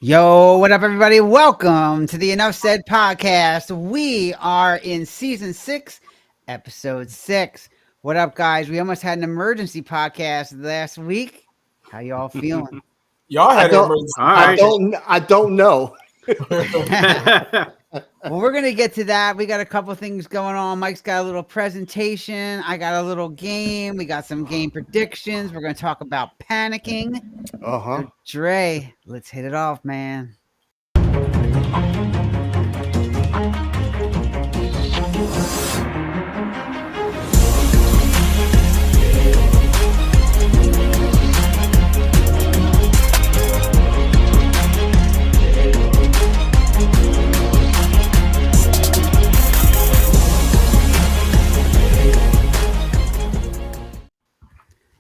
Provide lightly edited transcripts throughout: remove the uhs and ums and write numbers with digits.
Yo, what up, everybody? Welcome to the Enough Said podcast. We are in season 6, episode 6. What up, guys? We almost had an emergency podcast last week. How y'all feeling? Y'all I had an don't. emergency. I don't. I don't know. Well, we're going to get to that. We got a couple things going on. Mike's got a little presentation. I got a little game. We got some game predictions. We're going to talk about panicking. Uh-huh. Dre, let's hit it off, man.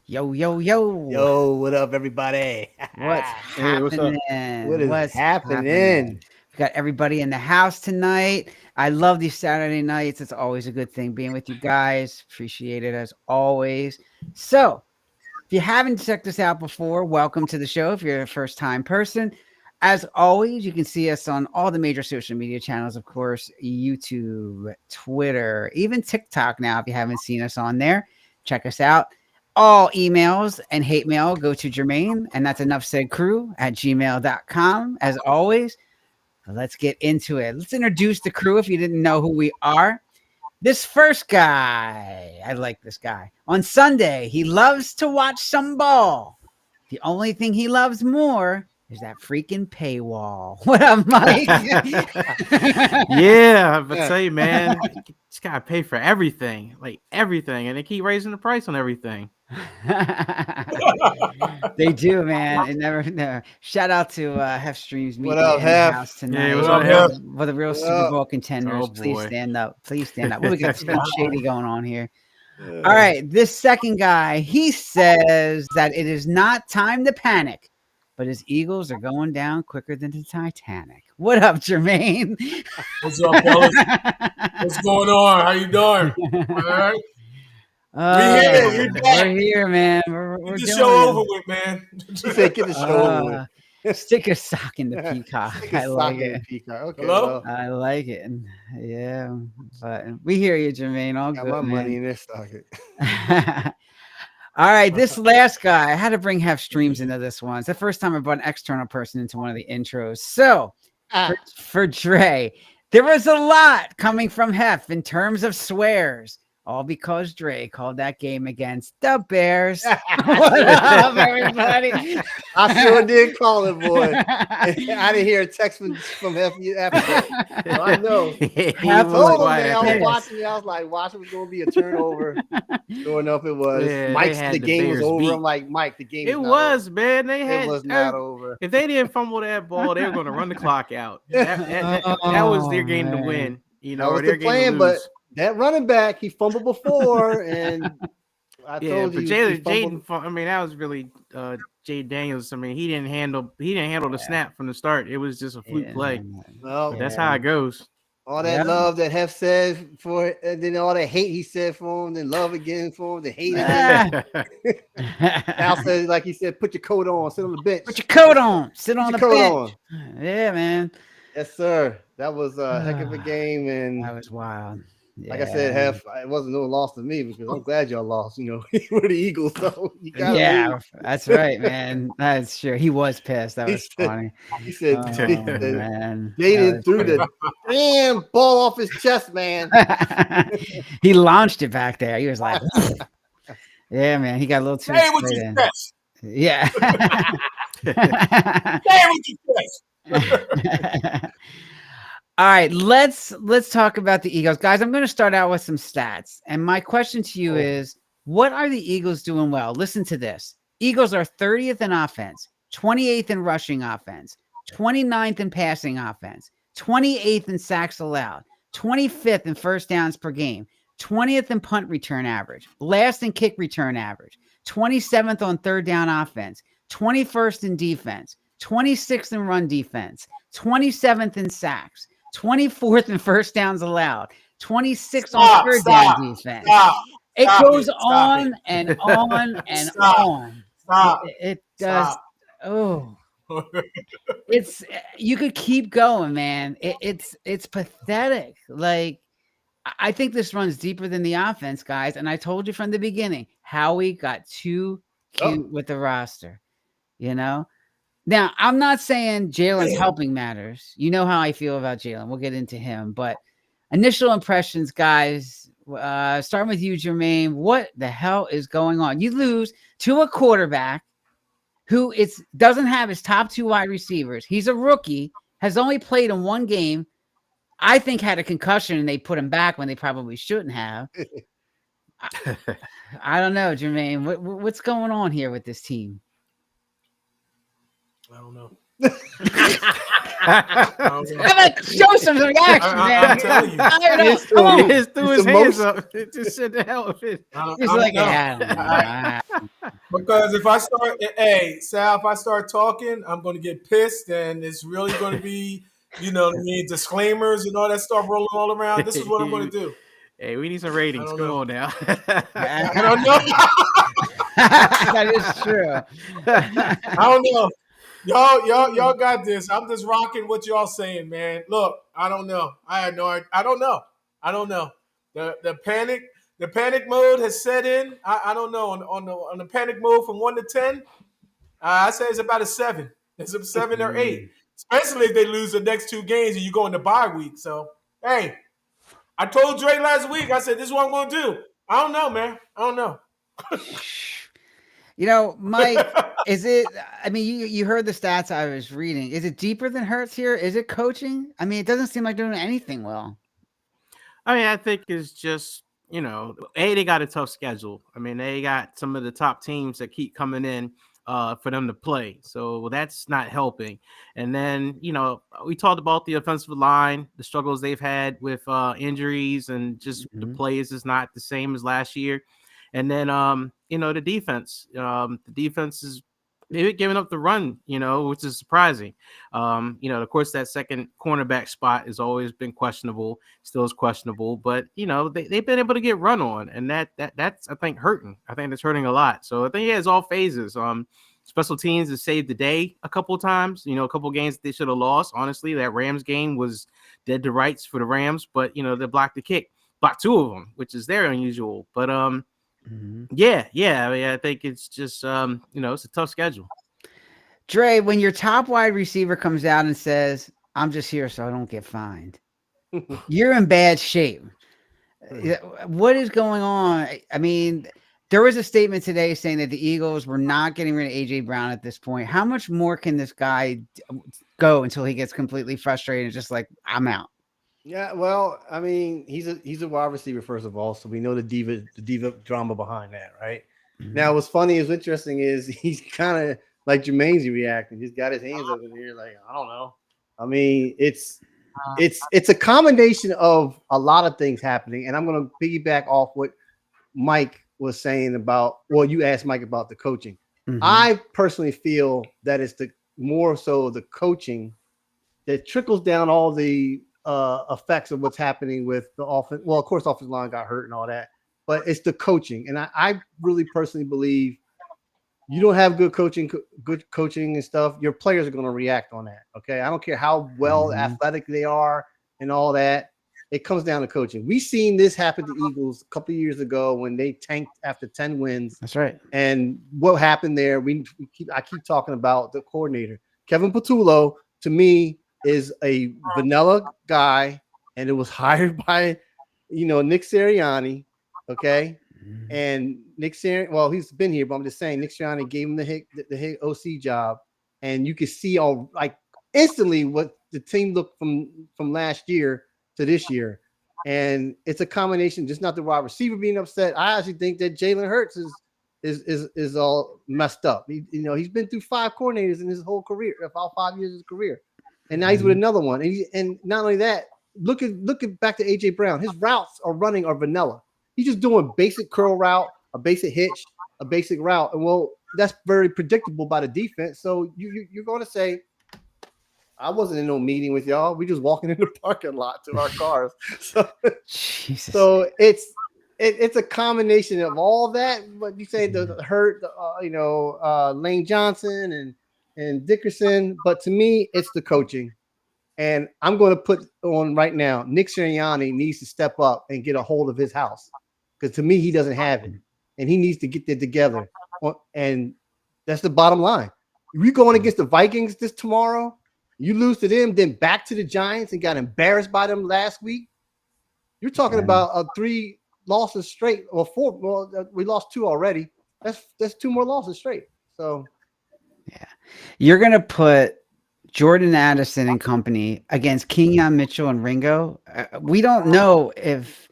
Yo, yo, yo. Yo, what up, everybody? What's Hey, what's up? happening? What is What's happening? We got everybody in the house tonight. I love these Saturday nights. It's always a good thing being with you guys. Appreciate it as always. So, if you haven't checked us out before, welcome to the show. If you're a first time person, as always, you can see us on all the major social media channels, of course, YouTube, Twitter, even TikTok now. If you haven't seen us on there, check us out. All emails and hate mail go to Jermaine, and that's enoughsaidcrew@gmail.com. As always, let's get into it. Let's introduce the crew if you didn't know who we are. This first guy, I like this guy. On Sunday, he loves to watch some ball. The only thing he loves more is that freaking paywall. What up, Mike? Yeah, but say, man, you just gotta pay for everything, like everything, and they keep raising the price on everything. They do, man. It never. Shout out to Hef Streams What meeting up, in the Hef? house tonight. Yeah, what's up, Hef? For the real What Super up? Bowl contenders, Oh, please boy. stand up. Please stand up. Well, we got Slim Shady going on here. Uh, All right, this second guy, he says that it is not time to panic, but his Eagles are going down quicker than the Titanic. What up, Jermaine? What's up, fellas? What's going on? How you doing? All right. Oh, We back. we're here, man. We're Get the doing show it. over with, man. He said, "Get the show over Stick a sock in the with." peacock. Stick I a like sock in the it. peacock. Okay, Hello? well, I like it. Yeah, but we hear you, Jermaine. All got good, my money man. in this socket. All right, this last guy, I had to bring Hef Streams into this one. It's the first time I brought an external person into one of the intros. So, for Dre, there was a lot coming from Hef in terms of swears, all because Dre called that game against the Bears. What up, everybody? I sure did call it, boy. I didn't hear a text from FU after that. So I know. He I was told him, quiet man. I after was that. watching. I was like, watching was going to be a turnover. Sure enough, it was. Yeah, Mike they said had the the game was Bears over. beat. I'm like, Mike, the game is It not was, man. They over. had. It was not over. If they didn't fumble that ball, they were going to run the clock out. That was their game to man. win. You know, That was or their the game plan, to but lose. that running back, he fumbled before, and I Yeah, told but you, he fumbled. Jaden. I mean, that was really Jade Daniels. I mean, he didn't handle the snap from the start. It was just a fluke play. Well, But that's how it goes. all that Yeah. love that Hef said for it, and then all that hate he said for him, then love again for him, then hate again. Al said, like he said, put your coat on, sit on the bench. Put your coat on. Sit on the Put your bench. coat on. Yeah, man. Yes, sir. That was a heck of a game, and That was wild. like I said, Hef, it wasn't no loss to me because I'm glad y'all lost. You know, we're the Eagles, so you gotta Yeah, lose. that's right, man. That's true. He was pissed. That He was said- funny. He said, Oh, Jaden man. threw the damn ball off his chest, man. He launched it back there. He was like, yeah, man. He got a little too Hey, with excited. your chest. Yeah. Hey, with your chest. All right, let's talk about the Eagles. Guys, I'm going to start out with some stats. And my question to you is, what are the Eagles doing well? Listen to this. Eagles are 30th in offense, 28th in rushing offense, 29th in passing offense, 28th in sacks allowed, 25th in first downs per game, 20th in punt return average, last in kick return average, 27th on third down offense, 21st in defense, 26th in run defense, 27th in sacks, 24th in first downs allowed, 26th on third down defense. It goes on and on and Stop. on. Stop. It does. Stop. Oh, It's you could keep going, man. It's pathetic. Like I think this runs deeper than the offense, guys. And I told you from the beginning, Howie got too cute with the roster. You know. Now I'm not saying Jalen's helping matters. You know how I feel about Jalen. We'll get into him, but initial impressions, guys. Starting with you, Jermaine. What the hell is going on? You lose to a quarterback who doesn't have his top 2 wide receivers. He's a rookie, has only played in 1 game. I think had a concussion and they put him back when they probably shouldn't have. I don't know, Jermaine. What's going on here with this team? I don't know. How about show some reaction, man? I'm telling you. Come on. He just threw his hands up. Just said the hell of it. He's like, yeah. Because if I start, Sal, if I start talking, I'm going to get pissed, and it's really going to be, you know what I mean, disclaimers and all that stuff rolling all around. This is what I'm going to do. Hey, we need some ratings. Come on now. I don't know. That is true. I don't know. Y'all got this. I'm just rocking what y'all saying, man. Look, I don't know. I don't know. The panic mode has set in. I don't know. On the panic mode from 1 to 10, I say it's about a 7. It's a 7 or 8. Especially if they lose the next 2 games and you go into bye week. So hey, I told Dre last week, I said this is what I'm gonna do. I don't know, man. I don't know. You know, Mike, is it? I mean, you heard the stats I was reading. Is it deeper than Hurts here? Is it coaching? I mean, it doesn't seem like doing anything well. I mean, I think it's just, you know, they got a tough schedule. I mean, they got some of the top teams that keep coming in for them to play. So that's not helping. And then, you know, we talked about the offensive line, the struggles they've had with injuries, and just the plays is not the same as last year. And then, you know, the defense. The defense is maybe giving up the run, you know, which is surprising. You know, of course, that second cornerback spot has always been questionable, still is questionable. But, you know, they've been able to get run on. And that's, I think, hurting. I think that's hurting a lot. So I think it's all phases. Special teams has saved the day a couple of times. You know, a couple of games they should have lost. Honestly, that Rams game was dead to rights for the Rams. But, you know, they blocked the kick. Blocked 2 of them, which is very unusual. But, yeah. I mean, I think it's just, you know, it's a tough schedule. Dre, when your top wide receiver comes out and says, I'm just here so I don't get fined, you're in bad shape. What is going on? I mean, there was a statement today saying that the Eagles were not getting rid of A.J. Brown at this point. How much more can this guy go until he gets completely frustrated and just like, I'm out? Yeah, well, I mean, he's a wide receiver, first of all, so we know the diva drama behind that, right? Now, what's funny is interesting is he's kind of like Jermaine's reacting. He's got his hands up in here, like, I don't know. I mean, it's a combination of a lot of things happening, and I'm going to piggyback off what Mike was saying about. Well, you asked Mike about the coaching. I personally feel that it's more so the coaching that trickles down all the effects of what's happening with the offense. Well, of course, offensive line got hurt and all that, but it's the coaching. And I really personally believe you don't have good coaching and stuff. Your players are going to react on that. Okay. I don't care how well athletic they are and all that. It comes down to coaching. We've seen this happen to Eagles a couple of years ago when they tanked after 10 wins. That's right. And what happened there? I keep talking about the coordinator, Kevin Patullo. To me, is a vanilla guy, and it was hired by, you know, Nick Sirianni. Okay. And Nick Sirianni, well, he's been here, but I'm just saying Nick Sirianni gave him the head OC job, and you could see all like instantly what the team looked from last year to this year. And it's a combination, just not the wide receiver being upset. I actually think that Jalen Hurts is all messed up. He's been through 5 coordinators in his whole career, about 5 years of his career. And now he's with another one. And not only that, look at back to A.J. Brown. His routes are vanilla. He's just doing basic curl route, a basic hitch, a basic route. And well, that's very predictable by the defense. So you're going to say, I wasn't in no meeting with y'all. We just walking in the parking lot to our cars. So it's a combination of all that. What you say, the hurt, Lane Johnson and Dickerson, but to me, it's the coaching. And I'm going to put on right now, Nick Sirianni needs to step up and get a hold of his house, because to me, he doesn't have it, and he needs to get that together. And that's the bottom line. We're going against the Vikings this tomorrow. You lose to them, then back to the Giants and got embarrassed by them last week. You're talking about 3 losses straight, or 4. Well, we lost 2 already. That's 2 more losses straight. So, yeah, you're gonna put Jordan Addison and company against Kenyon Mitchell and Ringo. We don't know if,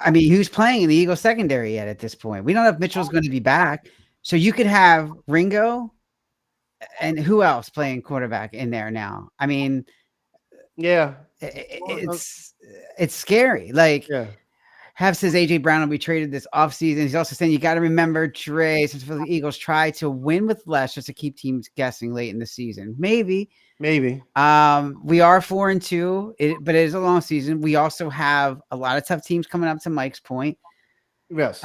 I mean, who's playing in the Eagles secondary yet at this point. We don't know if Mitchell's going to be back. So you could have Ringo and who else playing quarterback in there now? I mean, yeah, it's scary. Like, Have says AJ Brown will be traded this offseason. He's also saying you got to remember Trey, since the Eagles try to win with less just to keep teams guessing late in the season. Maybe. Maybe. We are 4-2, but it is a long season. We also have a lot of tough teams coming up, to Mike's point. Yes.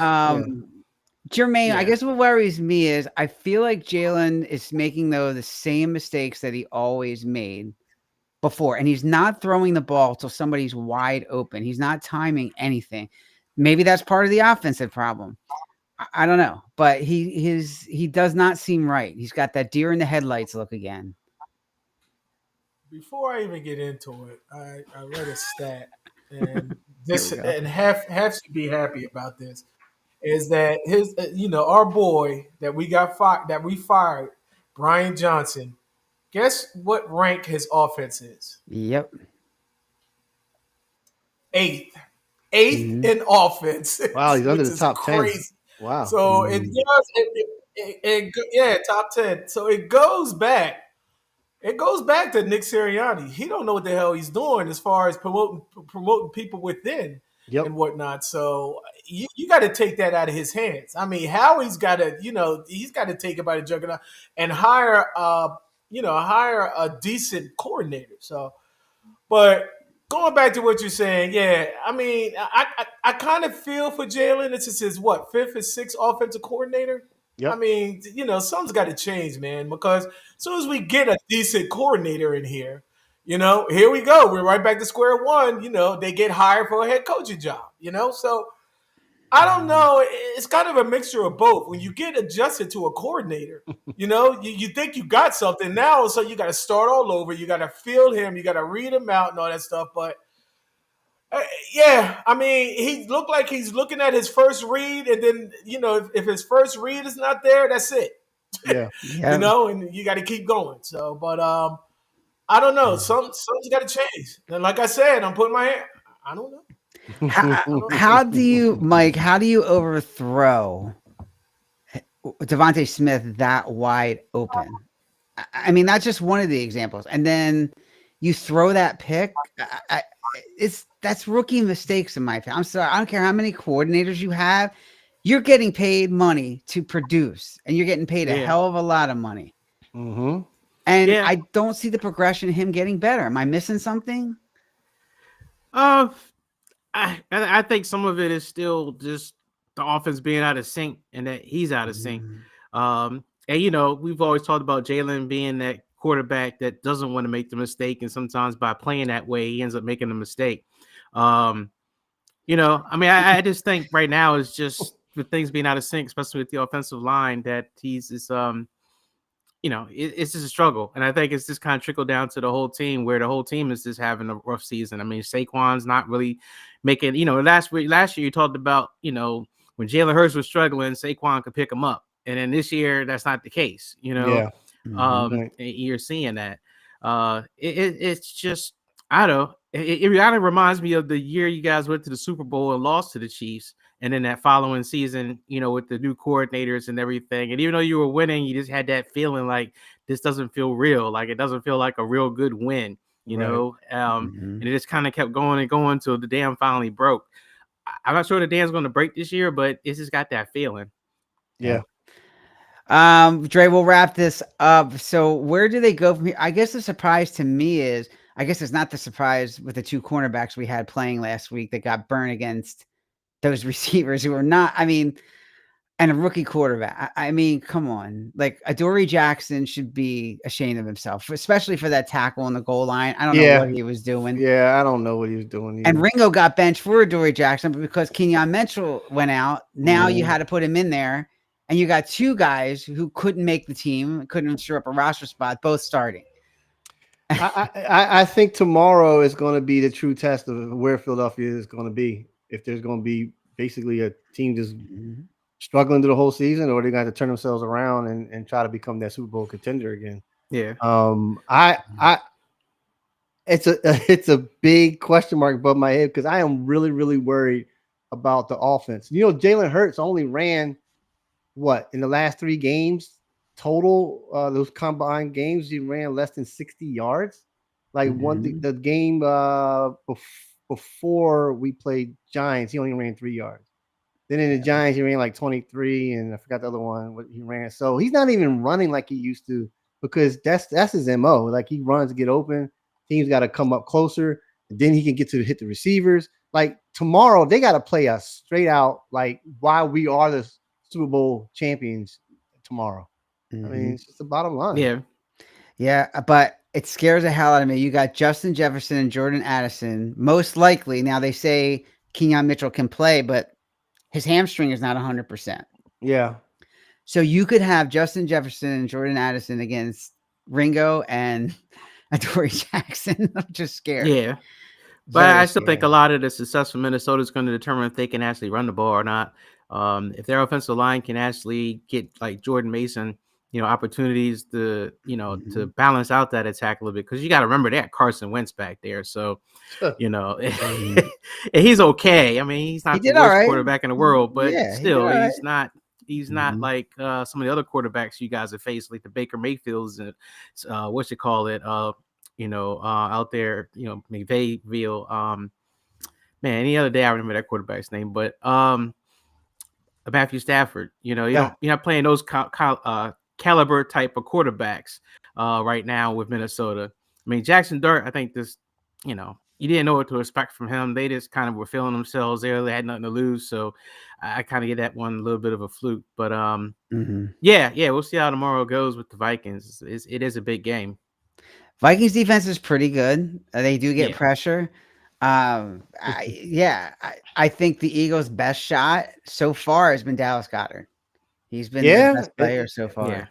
Jermaine, I guess what worries me is I feel like Jalen is making, though, the same mistakes that he always made before, and he's not throwing the ball till somebody's wide open. He's not timing anything. Maybe that's part of the offensive problem. I don't know, but he does not seem right. He's got that deer in the headlights look again. Before I even get into it, I read a stat, and this and have to be happy about this. Is that his? Our boy that we fired, Brian Johnson. Guess what rank his offense is? Yep. 8th in offense. Wow, he's under the top crazy. 10. Wow. So top 10. So it goes back. It goes back to Nick Sirianni. He don't know what the hell he's doing as far as promoting people within and whatnot. So you got to take that out of his hands. I mean, Howie's got to, he's got to take it by the juggernaut and hire a decent coordinator. So, but going back to what you're saying, I mean, I kind of feel for Jalen. This is his 5th or 6th offensive coordinator. Yep. I mean, something's got to change, man, because as soon as we get a decent coordinator in here, here we go. We're right back to square one. They get hired for a head coaching job, so I don't know. It's kind of a mixture of both. When you get adjusted to a coordinator, you think you got something now, so you got to start all over. You got to feel him. You got to read him out and all that stuff. But I mean, he looked like he's looking at his first read, and then if his first read is not there, that's it. Yeah, and you got to keep going. So, but I don't know. Something's got to change. And like I said, I'm putting my hand. I don't know. How do you overthrow Devontae Smith that wide open? I mean, that's just one of the examples. And then you throw that pick. That's rookie mistakes in my opinion. I'm sorry. I don't care how many coordinators you have. You're getting paid money to produce, and you're getting paid a hell of a lot of money. Mm-hmm. And I don't see the progression of him getting better. Am I missing something? I think some of it is still just the offense being out of sync, and that he's out of sync. And we've always talked about Jalen being that quarterback that doesn't want to make the mistake, and sometimes by playing that way, he ends up making a mistake. I mean, I just think right now is just with things being out of sync, especially with the offensive line, that it's just a struggle. And I think it's just kind of trickled down to the whole team, where the whole team is just having a rough season. I mean, Saquon's not really making, last year you talked about, when Jalen Hurts was struggling, Saquon could pick him up. And then this year, that's not the case, You're seeing that. It's just, I don't know. It kind of reminds me of the year you guys went to the Super Bowl and lost to the Chiefs. And then that following season, with the new coordinators and everything. And even though you were winning, you just had that feeling like this doesn't feel real. Like it doesn't feel like a real good win, and it just kind of kept going and going until the dam finally broke. I'm not sure the dam's going to break this year, but it's just got that feeling. Yeah. Dre, we'll wrap this up. So where do they go from here? I guess the surprise to me is, I guess it's not the surprise with the 2 cornerbacks we had playing last week that got burned against those receivers who are not, I mean, and a rookie quarterback. I mean, come on. Like Adoree Jackson should be ashamed of himself, especially for that tackle on the goal line. I don't know what he was doing. Yeah, I don't know what he was doing. And Ringo got benched for Adoree Jackson, but because Kenyon Mitchell went out, now you had to put him in there. And you got two guys who couldn't make the team, couldn't ensure up a roster spot, both starting. I think tomorrow is going to be the true test of where Philadelphia is going to be. If there's going to be basically a team just struggling through the whole season, or they're going to turn themselves around and try to become that Super Bowl contender again. Yeah. It's a big question mark above my head because I am really, really worried about the offense. You know, Jalen Hurts only ran in the last 3 games total, those combined games, he ran less than 60 yards. Like the game before we played Giants, he only ran 3 yards. Then in the Giants, he ran like 23, and I forgot the other one what he ran. So he's not even running like he used to because that's his MO. Like he runs to get open. Teams got to come up closer, and then he can get to hit the receivers. Like tomorrow, they got to play us straight out. Like why we are the Super Bowl champions tomorrow. I mean, it's just the bottom line. Yeah, but it scares the hell out of me. You got Justin Jefferson and Jordan Addison. Most likely, now they say Kenyon Mitchell can play, but his hamstring is not 100%. Yeah. So you could have Justin Jefferson and Jordan Addison against Ringo and Adoree Jackson. I'm just scared. Yeah. But I still think a lot of the success for Minnesota is going to determine if they can actually run the ball or not. If their offensive line can actually get like Jordan Mason, opportunities to, to balance out that attack a little bit. Because you got to remember they got Carson Wentz back there. So, and he's okay. I mean, he's not the worst quarterback in the world, but still, he's not like some of the other quarterbacks you guys have faced, like the Baker Mayfields and out there, McVayville. Man, any other day I remember that quarterback's name, but Matthew Stafford. You're not playing those caliber type of quarterbacks right now with Minnesota. I mean, Jackson Dart, I think this, you didn't know what to expect from him. They just kind of were feeling themselves there. They had nothing to lose. So I kind of get that one a little bit of a fluke. But we'll see how tomorrow goes with the Vikings. It is a big game. Vikings defense is pretty good. They do get pressure. I think the Eagles' best shot so far has been Dallas Goedert. He's been the best player so far. Yeah.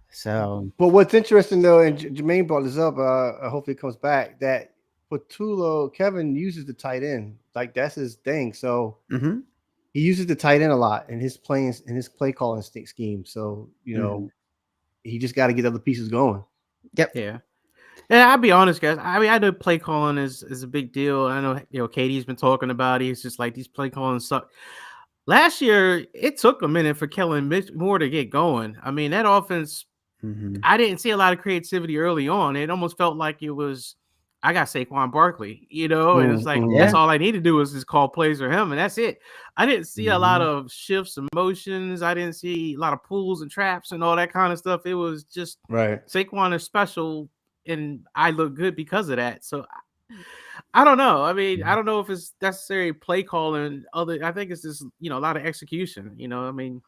So, but what's interesting though, and Jermaine brought this up, hopefully it comes back, that Patullo, Kevin uses the tight end. Like that's his thing. So he uses the tight end a lot in his play calling scheme. So, he just got to get other pieces going. Yep. Yeah. And I'll be honest, guys. I mean, I know play calling is a big deal. I know, Katie's been talking about it. It's just like these play calling suck. Last year, it took a minute for Kellen Moore to get going. I mean, that offense, I didn't see a lot of creativity early on. It almost felt like it was, I got Saquon Barkley, and it's like, that's all I need to do is just call plays for him, and that's it. I didn't see a lot of shifts and motions. I didn't see a lot of pulls and traps and all that kind of stuff. It was just Saquon is special, and I look good because of that. So I don't know. I mean, I don't know if it's necessary play calling. I think it's just, a lot of execution. I mean,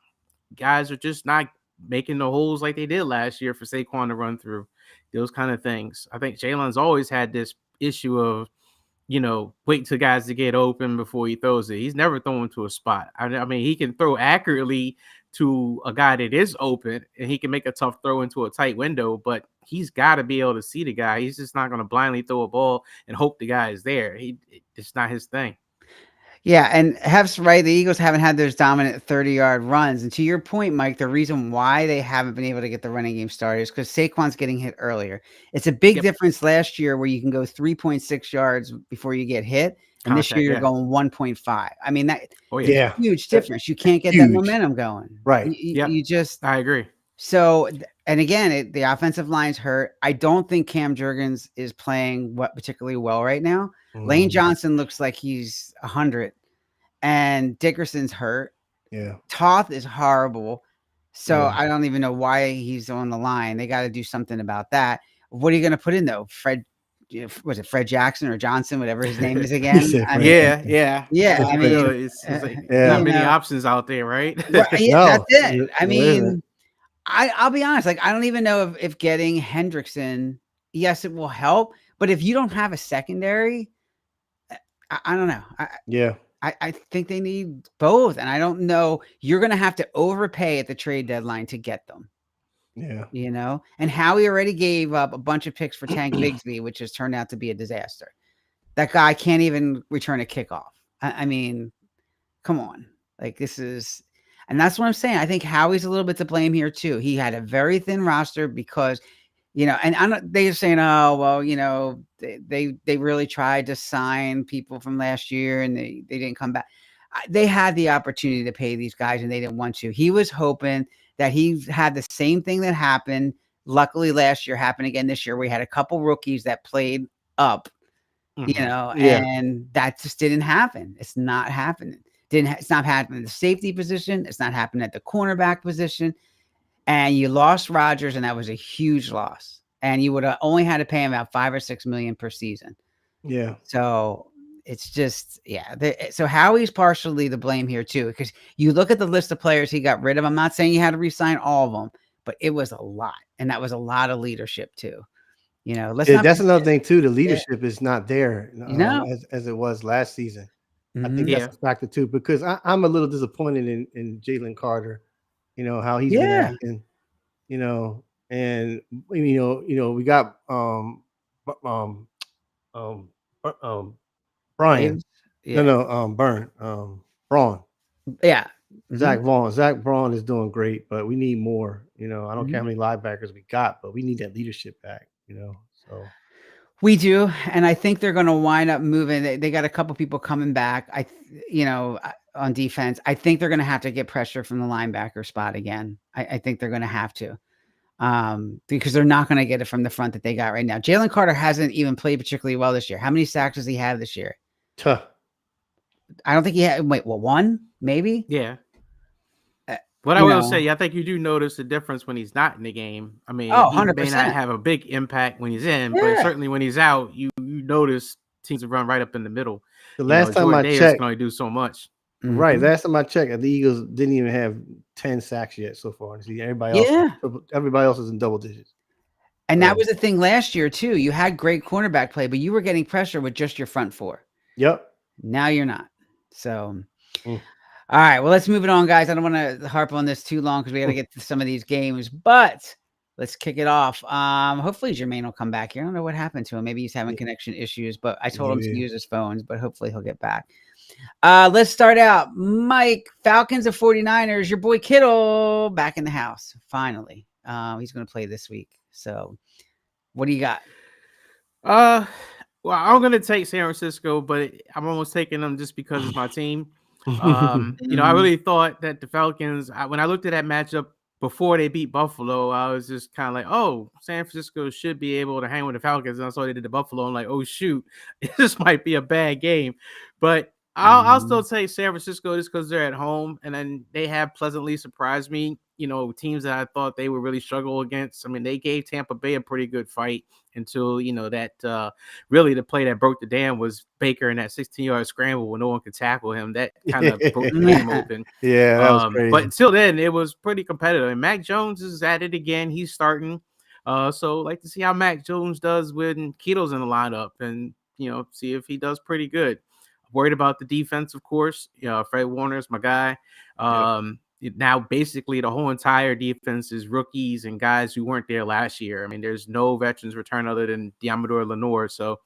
guys are just not making the holes like they did last year for Saquon to run through. Those kind of things. I think Jalen's always had this issue of, wait till guys to get open before he throws it. He's never thrown to a spot. I mean, he can throw accurately to a guy that is open, and he can make a tough throw into a tight window, but he's got to be able to see the guy. He's just not going to blindly throw a ball and hope the guy is there. It's not his thing. Yeah, and Hef's right. The Eagles haven't had those dominant 30-yard runs. And to your point, Mike, the reason why they haven't been able to get the running game started is because Saquon's getting hit earlier. It's a big difference last year where you can go 3.6 yards before you get hit. And this year you're going 1.5. I mean, that is a huge difference. You can't get that momentum going. Right. You just. I agree. So, and again, the offensive line's hurt. I don't think Cam Jurgens is playing particularly well right now. Lane Johnson looks like he's 100, and Dickerson's hurt. Yeah. Toth is horrible. So I don't even know why he's on the line. They got to do something about that. What are you going to put in though? Fred was it Fred Jackson or Johnson, whatever his name is again? said I Fred. mean, Yeah. I You mean, know, it's like Yeah. not you many know, options out there, right? right, yeah, No, that's it. I there isn't. mean, I'll be honest, like I don't even know if getting Hendrickson, yes, it will help, but if you don't have a secondary, I don't know. Yeah. I think they need both, and I don't know. You're going to have to overpay at the trade deadline to get them. Yeah. You know, and Howie already gave up a bunch of picks for Tank Bigsby, which has turned out to be a disaster. That guy can't even return a kickoff. I mean, come on, like this is, and that's what I'm saying. I think Howie's a little bit to blame here too. He had a very thin roster because, you know, and I'm not, they're saying, oh well, you know, they really tried to sign people from last year and they didn't come back. They had the opportunity to pay these guys and they didn't want to. He was hoping that he had the same thing that happened. Luckily, last year happened again this year. We had a couple rookies that played up, you know, Yeah. and that just didn't happen. It's not happening. It's not happening in the safety position. It's not happening at the cornerback position. And you lost Rodgers, and that was a huge loss. And you would have only had to pay him about $5 or $6 million per season. Yeah. So it's just, yeah. So Howie's partially to blame here too, because you look at the list of players he got rid of. I'm not saying you had to re-sign all of them, but it was a lot, and that was a lot of leadership too. You know, That's another thing too. The leadership is not there No. as it was last season. I Mhm. think that's a factor too, because I'm a little disappointed in Jalen Carter. You know how he's been acting. You know, and you know we got Brian. Yeah. Burn. Braun. Yeah. Zach Vaughn. Zach Braun is doing great, but we need more. You know, I don't care how Mhm. many linebackers we got, but we need that leadership back. You know, so We do, and I think they're going to wind up moving. They got a couple people coming back. On defense, I think they're going to have to get pressure from the linebacker spot again. I think they're going to have to, because they're not going to get it from the front that they got right now. Jalen Carter hasn't even played particularly well this year. How many sacks does he have this year? Tuh. I don't think he had. Wait, well, one maybe. Yeah. What I will say, I think you do notice the difference when he's not in the game. I mean, he 100%. may not have a big impact when he's in, Yeah. but certainly when he's out, you notice teams run right up in the middle. The last time I Davis checked, can only do so much. right? Mhm. Last time I checked, the Eagles didn't even have 10 sacks yet so far. See, everybody else is in double digits. And that was the thing last year too. You had great cornerback play, but you were getting pressure with just your front four. Yep. Now you're not. So, all right. Well, let's move it on, guys. I don't want to harp on this too long because we got to get to some of these games, but let's kick it off. Hopefully Jermaine will come back here. I don't know what happened to him. Maybe he's having connection issues, but I told him to use his phones, but hopefully he'll get back. Let's start out. Mike, Falcons of 49ers, your boy Kittle back in the house. Finally. He's going to play this week. So what do you got? Well, I'm going to take San Francisco, but I'm almost taking them just because it's my team. I really thought that the Falcons, when I looked at that matchup before they beat Buffalo, I was just kind of like, oh, San Francisco should be able to hang with the Falcons. And I saw they did the Buffalo. I'm like, oh, shoot, this might be a bad game. But I'll still take San Francisco just because they're at home. And then they have pleasantly surprised me. Teams that I thought they would really struggle against. I mean, they gave Tampa Bay a pretty good fight until, that really the play that broke the dam was Baker in that 16-yard scramble when no one could tackle him. That kind of broke the game open. Yeah, that was crazy. But until then, it was pretty competitive. And Mac Jones is at it again. He's starting. So like to see how Mac Jones does when Kittle's in the lineup and, see if he does pretty good. Worried about the defense, of course. Fred Warner's my guy. Now, basically, the whole entire defense is rookies and guys who weren't there last year. I mean, there's no veterans return other than Diamador Lenore. So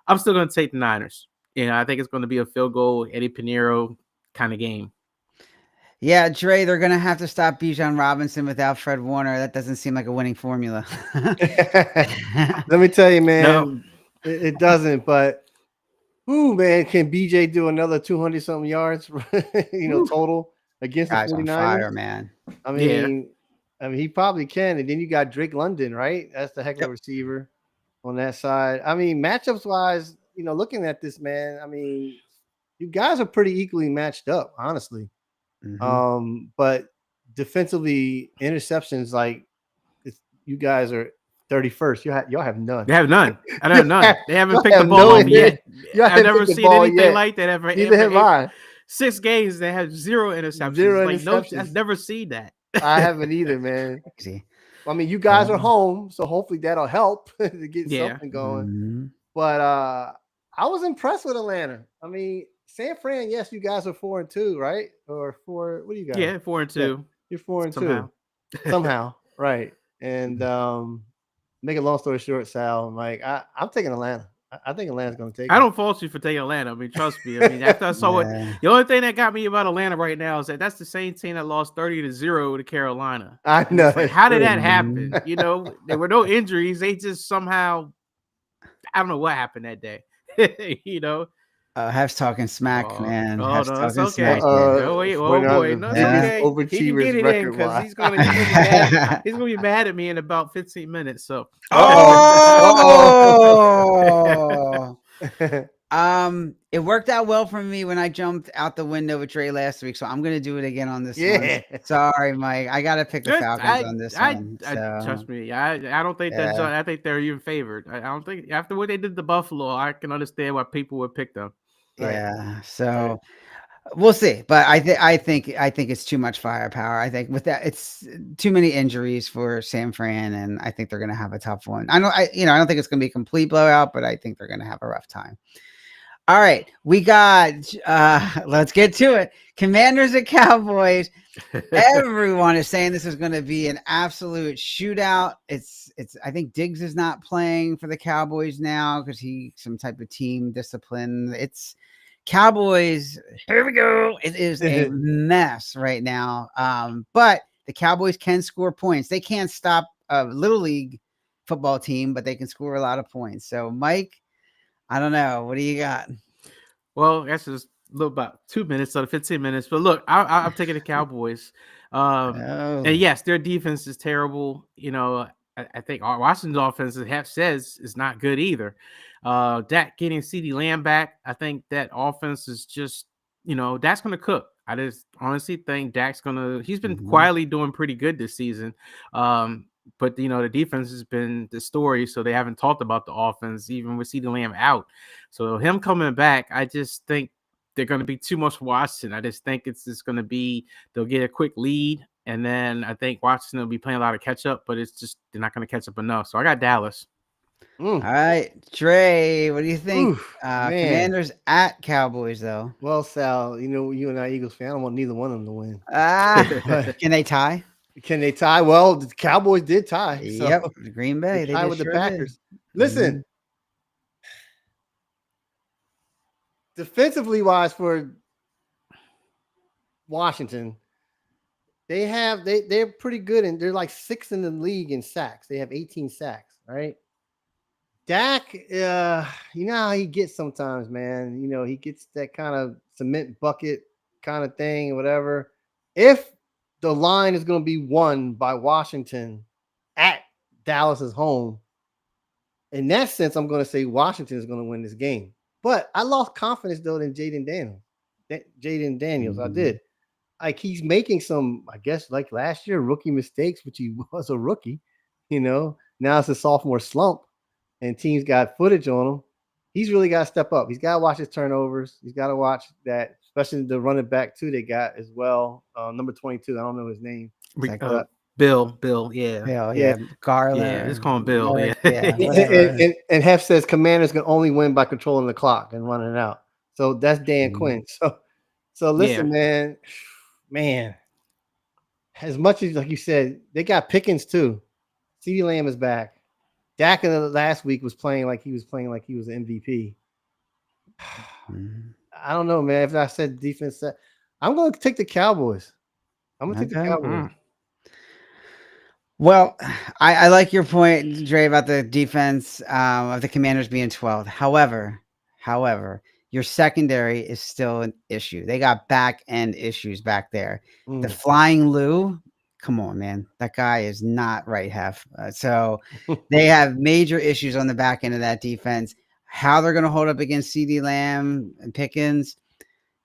I'm still going to take the Niners. I think it's going to be a field goal, Eddie Pinheiro kind of game. Yeah, Dre, they're going to have to stop Bijan Robinson without Fred Warner. That doesn't seem like a winning formula. Let me tell you, man, it doesn't. But, man, can BJ do another 200-something yards, total? Against the 49ers, fire, man. I mean, he probably can. And then you got Drake London, right? That's the heck of a receiver on that side. I mean, matchups wise, looking at this, man, I mean, you guys are pretty equally matched up, honestly. But defensively, interceptions, like you guys are 31st. Y'all have none. They have none. I don't have none. They haven't Y'all picked the have ball no off yet. Y'all I've haven't never picked the seen ball anything yet. like that ever. Neither have I. 6 games, they have 0 interceptions. Zero Like no, interceptions. I've never seen that. I haven't either, man. Crazy. I mean, you guys are home, so hopefully that'll help to get Yeah. something going. Mhm. But I was impressed with Atlanta. I mean, San Fran, yes, you guys are 4-2, right? Or 4, what do you got? Yeah, 4-2. You're 4-2. Somehow. Somehow, right. And make a long story short, Sal, like I'm taking Atlanta. I think Atlanta's gonna take I it. don't fault you for taking Atlanta. I mean, trust me. I mean, after I saw what Yeah. the only thing that got me about Atlanta right now is that that's the same team that lost 30-0 to Carolina. I And know. it's like, it's how did true. that happen? You know, there were no injuries. They just somehow, I don't know what happened that day. You know, Hef's talking smack, man. Oh Hef's no, it's talking okay. smack here. Oh wait, oh 49ers boy, are no, the it's biggest okay. He can overachievers get it in because record-wise. he's gonna be mad. He's gonna be mad at me in about 15 minutes. So Oh, it worked out well for me when I jumped out the window with Dre last week, so I'm gonna do it again on this Yeah. one. Sorry, Mike. I gotta pick the Falcons on this one. Trust me. I don't think that's. I think they're even favored. I don't think after what they did to Buffalo, I can understand why people would pick them. Right. Yeah, so we'll see. But I think it's too much firepower. I think with that, it's too many injuries for San Fran, and I think they're gonna have a tough one. I don't think it's gonna be a complete blowout, but I think they're gonna have a rough time. All right, we got let's get to it. Commanders and Cowboys. Everyone is saying this is going to be an absolute shootout. It's I think Diggs is not playing for the Cowboys now because he some type of team discipline. It's Cowboys. Here we go. It is a mess right now. But the Cowboys can score points. They can't stop a little league football team, but they can score a lot of points. So Mike, I don't know. What do you got? Well, that's just a little about 2 minutes out of 15 minutes. But look, I'm taking the Cowboys. And yes, their defense is terrible. You know, I think Washington's offense, as Hef says, is not good either. Dak getting CeeDee Lamb back, I think that offense is just, Dak's going to cook. I just honestly think Dak's going to, he's been quietly doing pretty good this season. But, the defense has been the story, so they haven't talked about the offense, even with CeeDee Lamb out. So him coming back, I just think they're going to be too much for Washington. I just think it's just going to be, they'll get a quick lead, and then I think Washington will be playing a lot of catch-up, but it's just they're not going to catch up enough. So I got Dallas. All right, Trey, what do you think? Oof, Commanders at Cowboys, though. Well, Sal, you and I Eagles fan. I don't want neither one of them to win. Can they tie? Can they tie? Well, the Cowboys did tie. So Yep, Green Bay. they tied with the Packers. Did. Listen, defensively wise for Washington, they're pretty good, and they're like 6th in the league in sacks. They have 18 sacks, right? Dak, you know how he gets sometimes, man. He gets that kind of cement bucket kind of thing or whatever. If the line is going to be won by Washington at Dallas's home, in that sense, I'm going to say Washington is going to win this game. But I lost confidence, though, in Jaden Daniels. I did. Like, he's making some, I guess, like last year, rookie mistakes, which he was a rookie. Now it's a sophomore slump, and teams got footage on him. He's really got to step up. He's got to watch his turnovers. He's got to watch that, especially the running back, too, they got as well. Number 22. I don't know his name. Bill, yeah. Yeah. Garland. Yeah, just call him Bill. Yeah. And Hef says Commanders can only win by controlling the clock and running out. So that's Dan Quinn. So listen, man. As much as, like you said, they got Pickens too. CeeDee Lamb is back. Dak in the last week was playing like he was an MVP. I don't know, man. If I said defense, I'm going to take the Cowboys. I'm going to take the Cowboys. Well, I like your point, Dre, about the defense of the Commanders being 12th. However, your secondary is still an issue. They got back end issues back there. The Flying Lou, come on, man. That guy is not right, Hef. So they have major issues on the back end of that defense. How they're going to hold up against CeeDee Lamb and Pickens,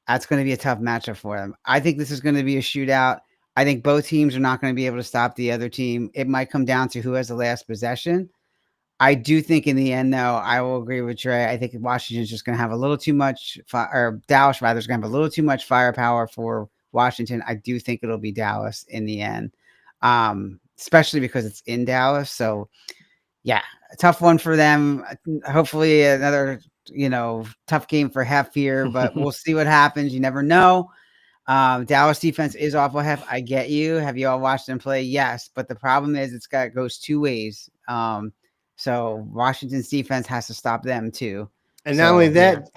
that's going to be a tough matchup for them. I think this is going to be a shootout. I think both teams are not going to be able to stop the other team. It might come down to who has the last possession. I do think in the end, though, I will agree with Trey. I think Washington's just going to have a little too much, or Dallas rather is going to have a little too much firepower for Washington. I do think it'll be Dallas in the end, especially because it's in Dallas. So, yeah, a tough one for them. Hopefully, another tough game for Hef here, but we'll see what happens. You never know. Dallas defense is awful. Hef, I get you. Have you all watched them play? It but the problem is it goes two ways. So Washington's defense has to stop them too. And not only that,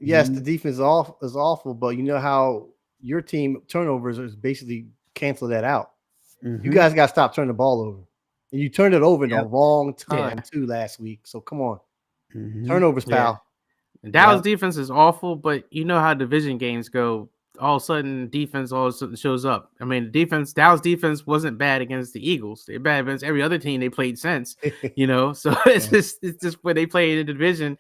yes, the defense is awful, but you know how your team turnovers is basically cancel that out. You guys got to stop turning the ball over. And you turned it over in the wrong time too last week. So come on. Turnovers, pal. And Dallas defense is awful, but you know how division games go. All of a sudden, defense all of a sudden shows up. I mean, Dallas defense wasn't bad against the Eagles. They're bad against every other team they played since, So it's just when they play in the division,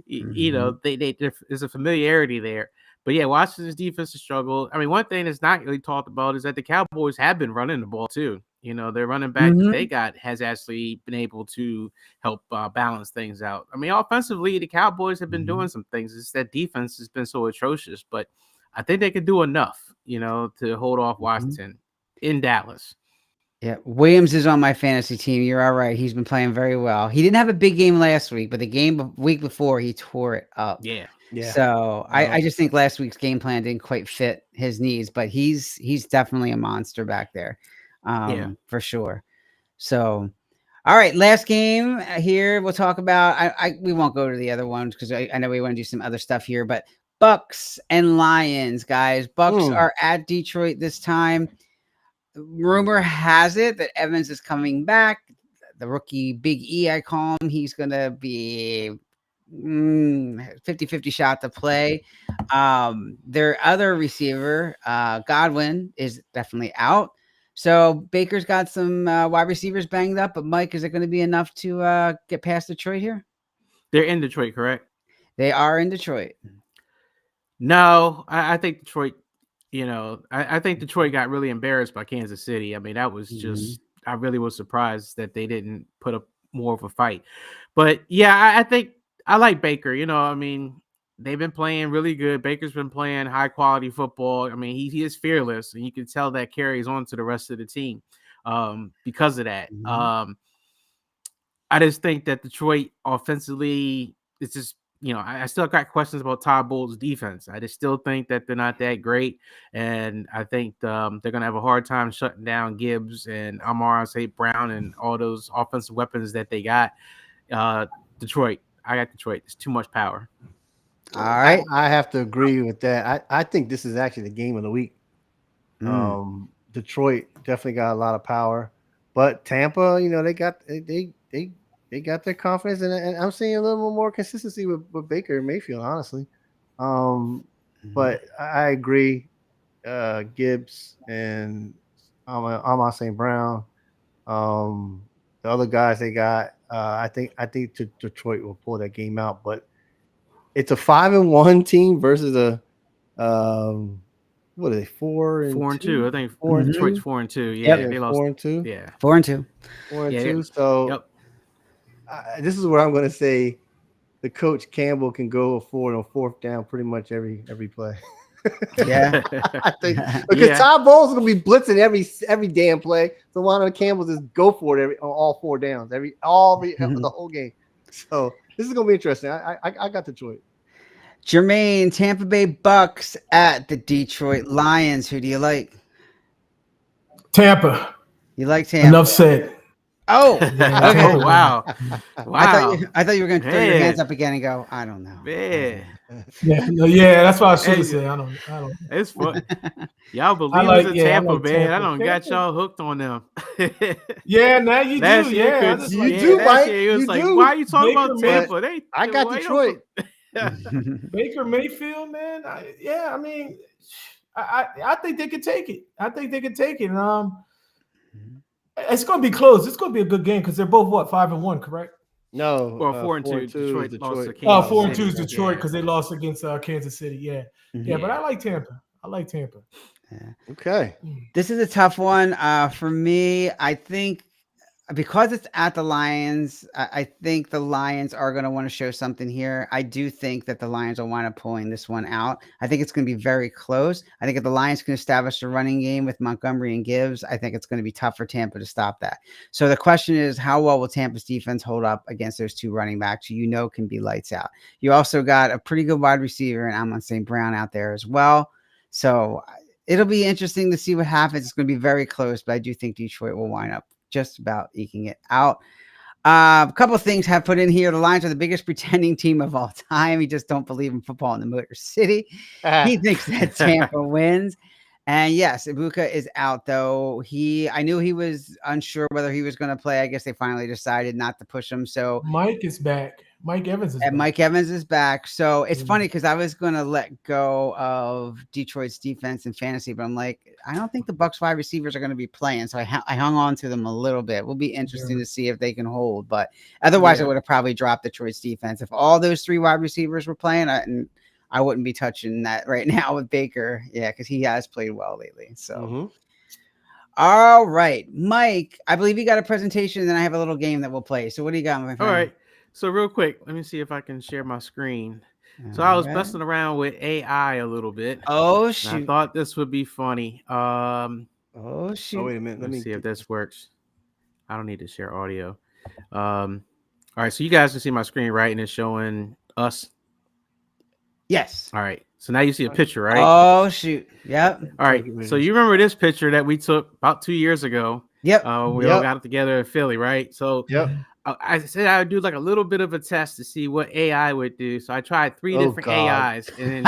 there's a familiarity there. But yeah, Washington's defense has struggled. I mean, one thing that's not really talked about is that the Cowboys have been running the ball too. Their running back that they got has actually been able to help balance things out. I mean, offensively, the Cowboys have been doing some things. It's that defense has been so atrocious, but I think they could do enough, to hold off Washington in Dallas. Yeah, Williams is on my fantasy team. You're all right. He's been playing very well. He didn't have a big game last week, but the week before he tore it up. Yeah. So I just think last week's game plan didn't quite fit his needs, but he's definitely a monster back there, for sure. So, all right, last game here. We'll talk about. We won't go to the other ones because I know we want to do some other stuff here, but Bucks and Lions, guys. Bucks are at Detroit this time. Rumor has it that Evans is coming back. The rookie Big E, I call him. He's going to be 50-50 shot to play. Their other receiver, Godwin, is definitely out. So Baker's got some wide receivers banged up. But, Mike, is it going to be enough to get past Detroit here? They're in Detroit, correct? They are in Detroit. No, I think Detroit, I think Detroit got really embarrassed by Kansas City. I mean, that was just, I really was surprised that they didn't put up more of a fight. But yeah, I think I like Baker. I mean, they've been playing really good. Baker's been playing high quality football. I mean, he is fearless, and you can tell that carries on to the rest of the team because of that. I just think that Detroit offensively, it's just, I still got questions about Todd Bowles' defense. I just still think that they're not that great. And I think they're going to have a hard time shutting down Gibbs and Amon-Ra St. Brown and all those offensive weapons that they got. Detroit. I got Detroit. It's too much power. All right. I have to agree with that. I think this is actually the game of the week. Detroit definitely got a lot of power. But Tampa, they got their confidence, and I'm seeing a little more consistency with Baker and Mayfield, honestly. But I agree. Gibbs and Amon St. Brown, the other guys they got. I think Detroit will pull that game out, but it's a 5-1 team versus a what are they 4-2? I think Detroit's 4-2. Yeah, they lost 4-2. Yeah, 4-2. 4-2. So. This is what I'm going to say. The coach Campbell can go forward on fourth down pretty much every play. Yeah, I think because Todd Bowles is going to be blitzing every damn play. So why don't Campbell just go for it on all 4 downs, the whole game? So this is going to be interesting. I got Detroit. Jermaine, Tampa Bay Bucks at the Detroit Lions. Who do you like? Tampa. You like Tampa? Enough said. Oh, okay. Oh, wow. I thought you were going to throw your hands up again and go, I don't know. Man. Yeah, that's what I should have said. I don't. It's fun. Y'all believe in Tampa, man. I don't got y'all hooked on them. Yeah, now you do. Yeah, you do, Mike. It was You like, do. why are you talking Baker, about Tampa? I got Detroit. Baker Mayfield, man. I think they could take it. It's going to be close. It's going to be a good game because they're both 5-1, correct? No, well, 4-2. Detroit lost to Kansas 4-2 is Detroit because they lost against Kansas City. Yeah, but I like Tampa. I like Tampa. Okay. This is a tough one for me. I think because it's at the Lions, I think the Lions are going to want to show something here. I do think that the Lions will wind up pulling this one out. I think it's going to be very close. I think if the Lions can establish a running game with Montgomery and Gibbs, I think it's going to be tough for Tampa to stop that. So the question is, how well will Tampa's defense hold up against those two running backs who can be lights out? You also got a pretty good wide receiver and Amon St. Brown out there as well. So it'll be interesting to see what happens. It's going to be very close, but I do think Detroit will wind up just about eking it out. A couple of things have put in here. The Lions are the biggest pretending team of all time. He just don't believe in football in the Motor City. He thinks that Tampa wins. And yes, Ibuka is out though. I knew he was unsure whether he was going to play. I guess they finally decided not to push him. So Mike is back. Mike Evans is back. Mike Evans is back. So it's funny because I was going to let go of Detroit's defense and fantasy, but I'm like, I don't think the Bucs wide receivers are going to be playing. So I hung on to them a little bit. Will be interesting to see if they can hold. But otherwise, I would have probably dropped Detroit's defense. If all those three wide receivers were playing, I wouldn't be touching that right now with Baker. Yeah, because he has played well lately. So. All right, Mike, I believe you got a presentation, and then I have a little game that we'll play. So what do you got, my friend? All right. So real quick, let me see if I can share my screen. So I was messing around with AI a little bit. Oh, shoot. I thought this would be funny. Oh, shoot. Oh, wait a minute. Let me see if this works. I don't need to share audio. All right. So you guys can see my screen, right? And it's showing us. Yes. All right. So now you see a picture, right? Oh, shoot. Yep. All right. So you remember this picture that we took about 2 years ago? Yep. We all got together in Philly, right? So I said I would do like a little bit of a test to see what AI would do. So I tried three different AIs and then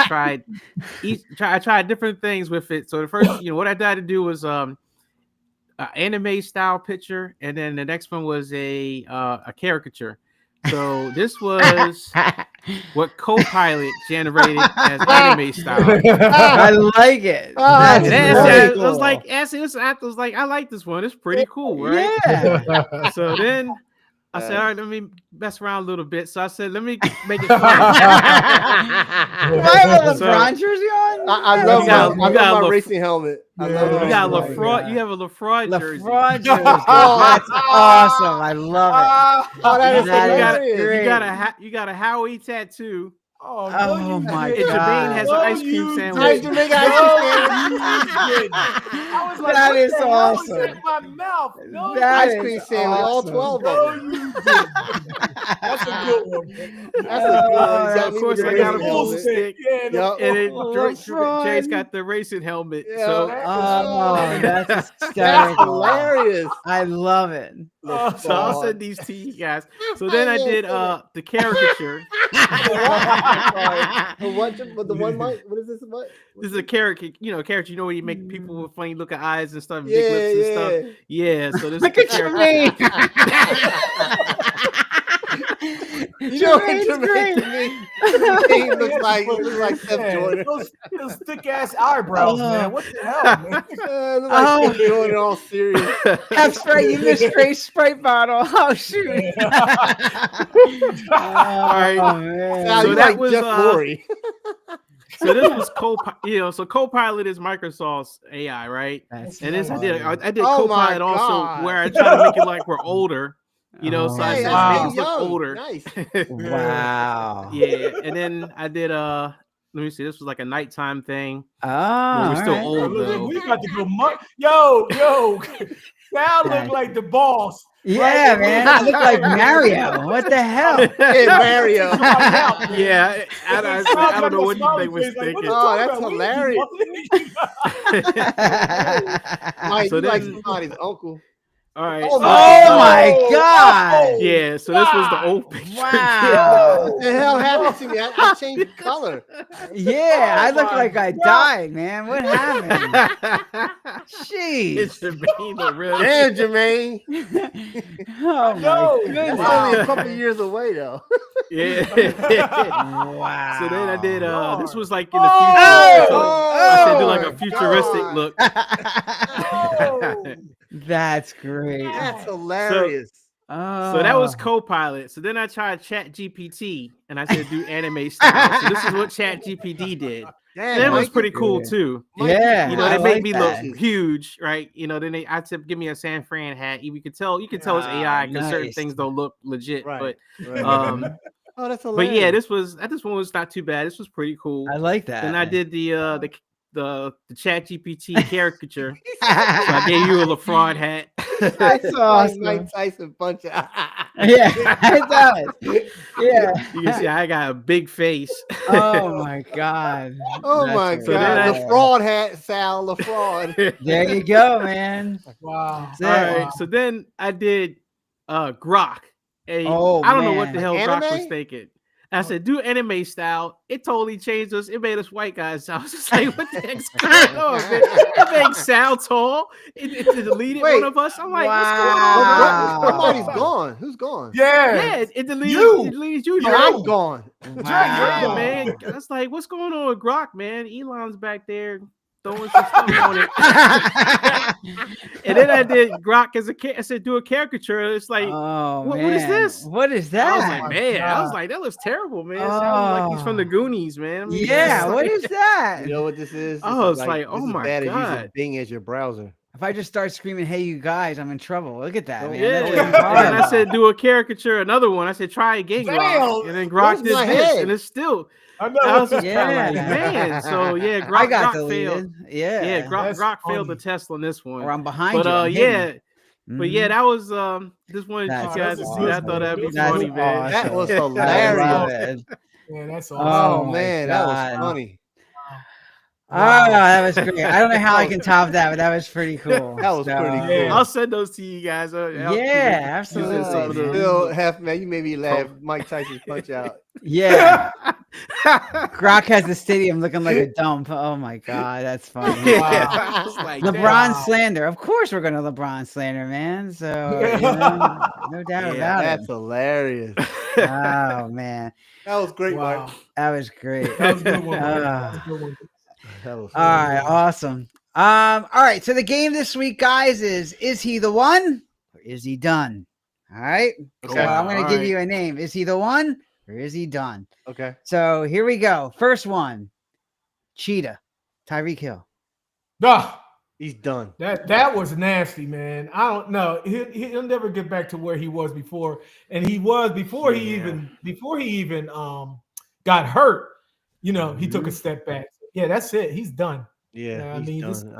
I tried different things with it. So the first, what I tried to do was anime style picture, and then the next one was a caricature. So this was what Copilot generated as anime style. I like it. I was like, I like this one. It's pretty cool, right? Yeah. So then I said, all right, let me mess around a little bit. So I said, let me make it funny. Do I have a LeBron jersey on? I love my racing helmet. You got LaFraud. You have a LaFraud jersey. LaFraud jersey. That's awesome. I love it. Oh, that is hilarious. You got a Howie tattoo. Oh my And God. Jermaine has an ice cream sandwich. That is awesome. My mouth. No, That ice cream is sandwich, all awesome. 12 no, of them. you didn't. That's a good one. That's a good one. Of course, I got a full full stick. Yep. And then LeBron. Jay's got the racing helmet. Yeah. So That's That's hysterical. hilarious. I love it. So I'll send these to you guys. So then I did the caricature. The one mic. What is this? What? This is a character, character. Where you make people with funny looking eyes and stuff, big lips and stuff. Yeah. So this Look is at the me. Jermaine looks like Steph Jordan. Those thick ass eyebrows, man. What the hell, man? Looks like Steph Jordan, all serious. That's right. You missed Sprite bottle. Oh shoot. All right. Man. Now So you that like was, Jeff Lurie. So this was Copilot. So Copilot is Microsoft's AI, right? That's And this I did Oh my Copilot also God. where I try to make it like we're older. So I Hey, said that's make us look young. older. Nice. Wow. Yeah, and then I did let me see, this was like a nighttime thing. Oh, We're still all right. old though. We got to go. Yo. Now look like the boss. Yeah, man. I look like Mario. What the hell? Hey, Mario. Yeah, I don't know what they was thinking. Oh, that's hilarious. Mike, So you like then- somebody's uncle. All right. Oh, Oh my God. Yeah, so this was the old picture. Wow. What the hell happened to me? I changed color. Yeah, I look my like I God. died, man. What happened? It's Jeez. Jermaine, the real. Damn, Jermaine. Oh No. my That's goodness. only a couple years away, though. Yeah. Wow. So then I did this was like in the Oh! future. So I said do like a Oh, futuristic God. look. Oh. That's great. That's hilarious. Oh. So that was Copilot. So then I tried Chat GPT and I said do anime style. So this is what Chat GPT did. Damn, That was Mikey. pretty cool Yeah. too. Yeah, You know, I they made like me that. look huge, right? You know, then I said, give me a San Fran hat. You could tell it's AI because certain nice. things don't look legit. Right. But right. Oh, that's but hilarious. yeah, this one was not too bad. This was pretty cool. I like that. Then I did the Chat GPT caricature. So I gave you a LeFron hat. That's awesome. Mike Tyson punch out. Yeah, it does. Yeah. You can see I got a big face. Oh my God. Oh That's my hilarious. God. The fraud hat, Sal. The fraud. There you go, man. Wow. That's All it. right, so then I did Grok. Oh, I don't know what man. the hell Like Grok was anime? thinking. I said, do anime style. It totally changed us. It made us white guys. I was just like, what the heck's going on, man? It makes Sal tall. It deleted Wait. one of us. I'm like, Wow. what's going on? Somebody's gone. Who's gone? Yeah. Yeah, it deleted You. it deleted you. Oh, Dre. I'm gone. Yeah, Wow. man. I was like, what's going on with Grok, man? Elon's back there throwing some stuff on it. And then I did Grok as I said, do a caricature. It's like, Oh, what is man. this? What is I was that? like, man, I was God. like, that looks terrible, man. It sounds like he's from the Oh. Goonies, man. I mean, Yeah, it's what like- is that? You know what this is? Oh, This is it's like, oh this is my bad as using God. Bing as your browser. If I just start screaming, "Hey, you guys," I'm in trouble. Look at that, Oh, man. Yeah, That's and even then I harder. said, do a caricature, another one. I said, try again, Grok. Damn, And then Grok where's did my this, head? and it's still. I know. I was just Yeah. kind of like, man. So yeah, Grok, I got Grok failed. deleted. Yeah. Yeah, That's Grok failed the funny. test on this one. Or I'm behind But you. I'm yeah, hidden. but yeah, Mhm. that was just wanted That's you guys to see. I awesome. thought that'd be That's funny, man. awesome. That was I love hilarious. it. Yeah, that's Oh, awesome. Oh my man, that was God. funny. Oh, that was great. I don't know how I can top that, but that was pretty cool. That was pretty So, cool. Yeah. I'll send those to you guys. Yeah, Some absolutely. of the- man. Still, half man, you made me laugh. Mike Tyson's punch out. Yeah. Grok has the stadium looking like a dump. Oh my God, that's funny. Yeah, I was like, LeBron damn. slander. Of course, we're going to LeBron slander, man. So, you know, no doubt Yeah, about That's it. hilarious. Oh, man. That was great, Wow. Mike. That was great. That was a good one. That Ah. was a good one. That was All right, awesome. All right. So the game this week, guys, is he the one or is he done? All right. So Okay. I'm going to All give right. you a name. Is he the one or is he done? Okay. So here we go. First one, Cheetah, Tyreek Hill. Nah, He's done. that was nasty, man. I don't know. He'll never get back to where he was before, and he was before he even got hurt. You know, he took a step back. Yeah, that's it. He's done. Yeah, Yeah, I he's mean, this- done.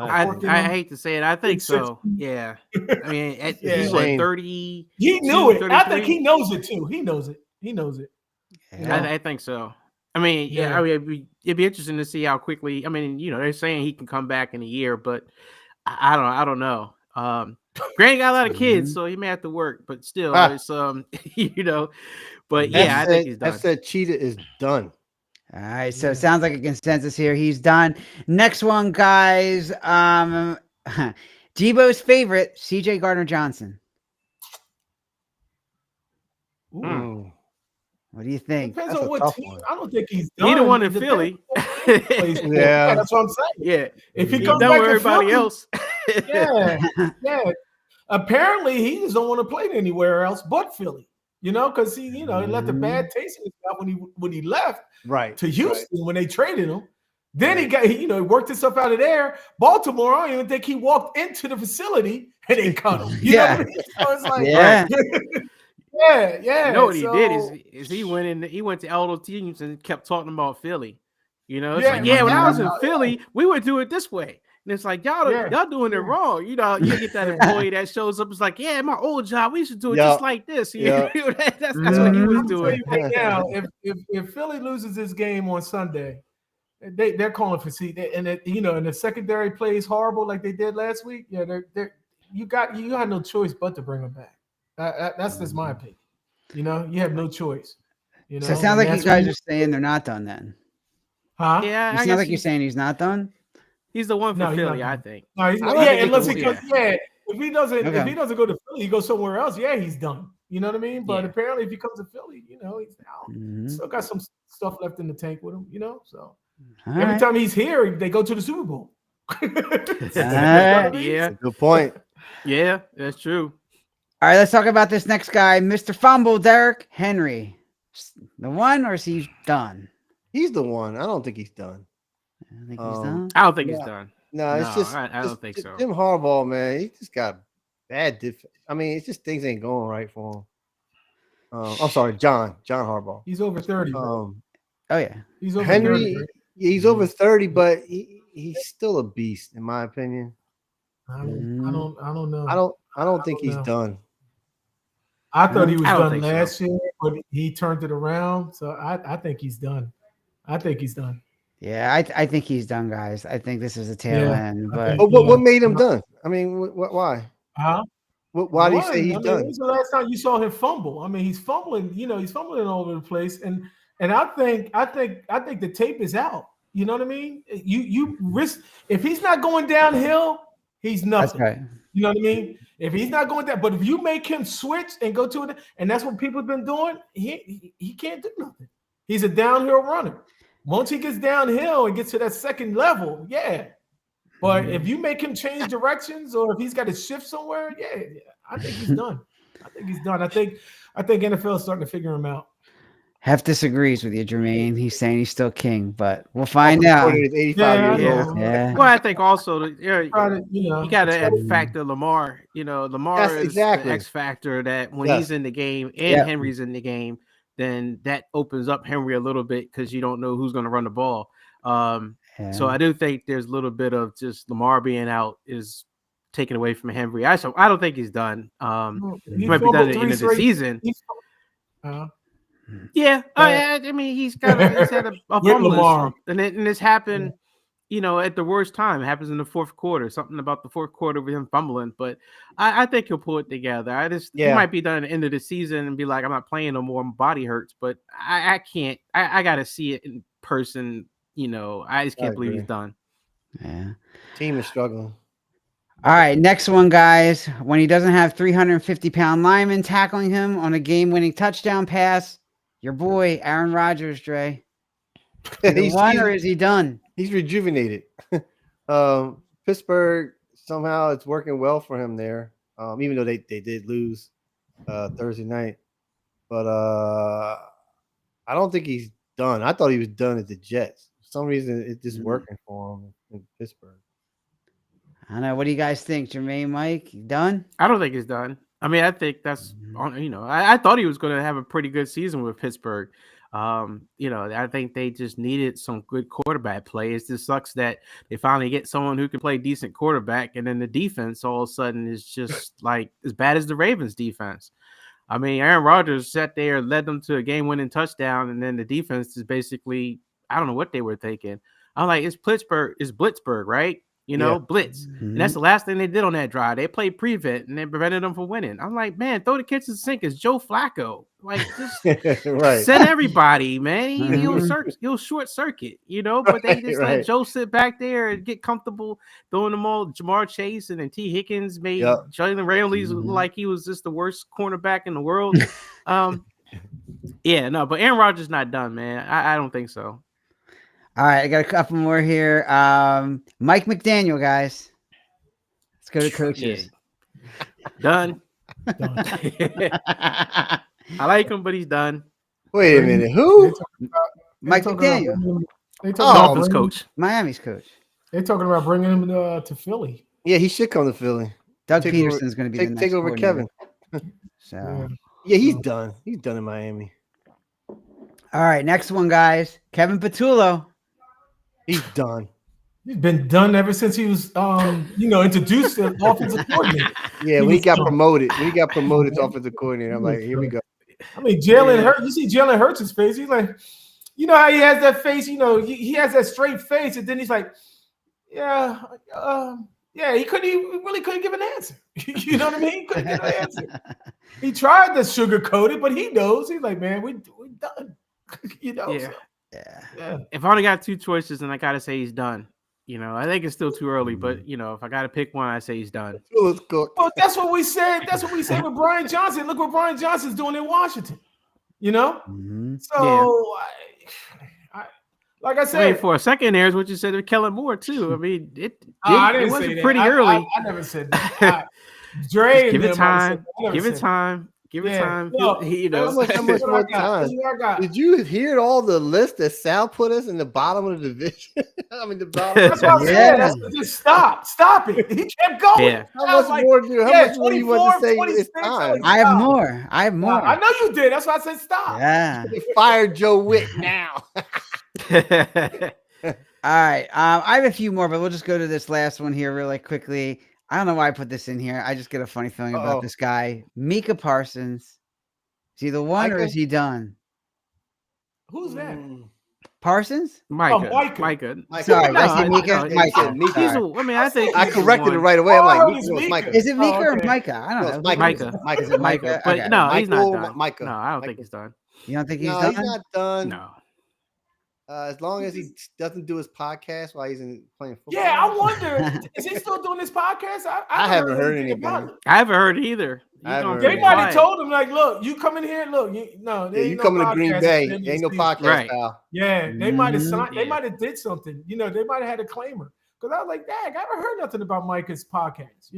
I hate to say it. I think It's six- so. Yeah. I mean, Yeah. he's what, Shame. 30. He knew it. I 33? think he knows it too. He knows it. He knows it. Yeah. I think so. I mean, yeah. Yeah. I mean, it'd be interesting to see how quickly. I mean, you know, they're saying he can come back in a year, but I don't know. Granny got a lot of kids, so he may have to work, but still, it's you know. But yeah, I think he's done. I said Cheetah is done. All right. So it sounds like a consensus here. He's done. Next one, guys. Debo's favorite, CJ Gardner Johnson. Ooh. Mm. What do you think? Depends That's on a what tough team. one. I don't think he's done. He the one in It depends Philly. on what team he plays for. Yeah. That's what I'm saying. Yeah, If he he's comes done back with to everybody Philly, else. yeah, yeah. Apparently, he just don't want to play anywhere else but Philly. You know, because he left a bad taste in his mouth when he left Right. to Houston when they traded him. Then he worked himself out of there. Baltimore, I don't even think he walked into the facility and they cut him. You know what I mean? So it's like, Yeah. yeah. You know what he so- did is he went to all those teams and kept talking about Philly. You know, it's Yeah, like, yeah, when I was in yeah. Philly, we would do it this way. And it's like y'all doing it wrong. You know, you get that employee that shows up. It's like, yeah, my old job, we used to do it Yeah. just like this. You Yeah. know, that's what he was I'll tell doing. you right now, if Philly loses this game on Sunday, they're calling for seat. And and the secondary plays horrible like they did last week. Yeah, you got no choice but to bring them back. That's just my opinion. You know, you have no choice. You know, So it sounds like you that's guys what are saying they're not done then. huh? Yeah, It I sounds guess like you're saying he's not done. he's the one for No, he's Philly, not I done. think. No, he's I not. don't Yeah, think unless he he goes- goes. Yeah, if he doesn't go to Philly, he goes somewhere else. Yeah, he's done. You know what I mean? But Yeah. apparently, if he comes to Philly, he's out. Mhm. Still got some stuff left in the tank with him. You know, so All every right. time he's here, they go to the Super Bowl. right. Yeah, Good point. yeah, that's true. All right, let's talk about this next guy, Mr. Fumble, Derrick Henry. The one, or is he done? He's the one. I don't think he's done. I think he's done. I don't think he's Yeah. done. No, it's No, just I don't think so. Jim Harbaugh, man, he just got bad defense. I mean, it's just things ain't going right for him. I'm sorry, John Harbaugh. He's over 30. Oh yeah. He's over Henry, 30. Right? he's over 30, but he's still a beast, in my opinion. I don't know. I don't think he's know. done. I thought he was I don't done think so. last year, but he turned it around. So I think he's done. I think he's done. Yeah, I think he's done, guys. I think this is a tail Yeah, end, I but think- But what made him done? I mean, why? Huh? Why do you say he's I mean, done? when's the last time you saw him fumble? I mean, he's fumbling. He's fumbling all over the place, and I think the tape is out. You know what I mean? You risk if he's not going downhill, he's that's nothing. right. You know what I mean? If he's not going down, but if you make him switch and go to it, and that's what people have been doing, he can't do nothing. He's a downhill runner. Once he gets downhill and gets to that second level, yeah. But if you make him change directions or if he's got to shift somewhere, yeah, I think he's done. I think he's done. I think NFL is starting to figure him out. Hef disagrees with you, Jermaine. He's saying he's still king, but we'll find out. He's 85 Yeah, years yeah. old. Yeah. Well, I think also Try to, you got to factor Lamar. Lamar Yes, is exactly. the X factor that when Yes. he's in the game and Yeah. Henry's in the game, then that opens up Henry a little bit because you don't know who's going to run the ball. Yeah. So I do think there's a little bit of just Lamar being out is taken away from Henry. I don't think he's done. He might be done at the end of the season. Yeah, I mean he's had a fumbling slump, and it's happened, at the worst time. It happens in the fourth quarter. Something about the fourth quarter with him fumbling, but I think he'll pull it together. He might be done at the end of the season and be like, I'm not playing no more. My body hurts, but I can't. I got to see it in person. I just can't believe he's done. Yeah. Team is struggling. All right, next one, guys. When he doesn't have 350-pound linemen tackling him on a game-winning touchdown pass, your boy Aaron Rodgers, Dre. He's won or is he done? He's rejuvenated. Pittsburgh, somehow it's working well for him there, even though they did lose Thursday night. But I don't think he's done. I thought he was done at the Jets. For some reason, it's just working for him in Pittsburgh. I don't know. What do you guys think, Jermaine, Mike? You done? I don't think he's done. I mean, I think that's I thought he was going to have a pretty good season with Pittsburgh. I think they just needed some good quarterback play. It just sucks that they finally get someone who can play decent quarterback, and then the defense all of a sudden is just like as bad as the Ravens defense. I mean, Aaron Rodgers sat there, led them to a game-winning touchdown, and then the defense is basically, I don't know what they were thinking. I'm like, it's Blitzburg, right? Blitz. And that's the last thing they did on that drive. They played prevent and they prevented them from winning. I'm like, man, throw the kitchen sink as Joe Flacco. Like, just right. send everybody, man. He'll short circuit, but they just let Joe sit back there and get comfortable throwing them all. Jamar Chase and then T. Higgins made Jalen Ramsey look like he was just the worst cornerback in the world. But Aaron Rodgers not done, man. I don't think so. All right, I got a couple more here. Mike McDaniel, guys. Let's go to coaches. Done. I like him, but he's done. Wait a minute. Who? Mike McDaniel. Dolphins coach. Miami's coach. They're talking about bringing him to Philly. Yeah, he should come to Philly. Doug Peterson's going to be the next take over Kevin. So yeah, he's done. He's done in Miami. All right, next one, guys. Kevin Patullo. He's done. He's been done ever since he was, introduced as offensive coordinator. Yeah, when he got promoted to offensive coordinator, I'm like, here we go. I mean, Jalen Hurts. You see Jalen Hurts' face. He's like, how he has that face. He has that straight face, and then he's like, he really couldn't give an answer. You know what I mean? He couldn't give an answer. He tried to sugarcoat it, but he knows. He's like, man, we done. Yeah. Yeah. If I only got two choices, then I gotta say he's done. I think it's still too early, but if I gotta pick one, I say he's done. Well, that's what we said. That's what we said with Brian Johnson. Look what Brian Johnson's doing in Washington. So, like I said, wait for a second. There's what you said with Kellen Moore too. I mean, it wasn't say pretty that. early. I never said that. Dre, give it time. Give it time. Give it Yeah. time. Look, You know, How much This is what more I got. This time? is what I got. Did you hear all the list that Sal put us in the bottom of the division? I mean, the bottom. That's what I said. Yeah. That's just stop it. He kept going. Yeah. How I was much like, more? How yeah, much more you want to 24, say? 26, It's time. I have Stop. more. I have more. I know you did. That's why I said stop. Yeah. Fire Joe Witt now. All right. I have a few more, but we'll just go to this last one here really quickly. I don't know why I put this in here. I just get a funny feeling about Uh-oh. this guy, Micah Parsons. Is he the one or Micah? is he done? Who's that? Micah. Micah. Micah. Sorry, did I No, say Micah? no, Micah. Micah. He's Sorry. I mean, I think I he's the corrected it one. right away. Oh, I I'm heard like, it's no, it's Micah. Micah. Is it Micah or okay. Micah? I don't No, know. it's Micah. Micah. Micah. Is it Micah? But Okay. no, he's not Michael, done. Micah. No, I don't Micah. think he's done. You don't think he's No, done? he's not done. No. As long as he doesn't do his podcast while he's playing football. Yeah, I wonder. Is he still doing this podcast? I haven't heard anything about anything. it. I haven't heard either. I haven't heard They anything. might have told him, like, look, you come in here, look, there Yeah, ain't you no coming to Green podcast Bay. at the end of Ain't the no season. podcast, Right. pal. Yeah, they might have signed. They Yeah. might have did something. They might have had a claimer. Because I was like, dang, I haven't heard nothing about Micah's podcast.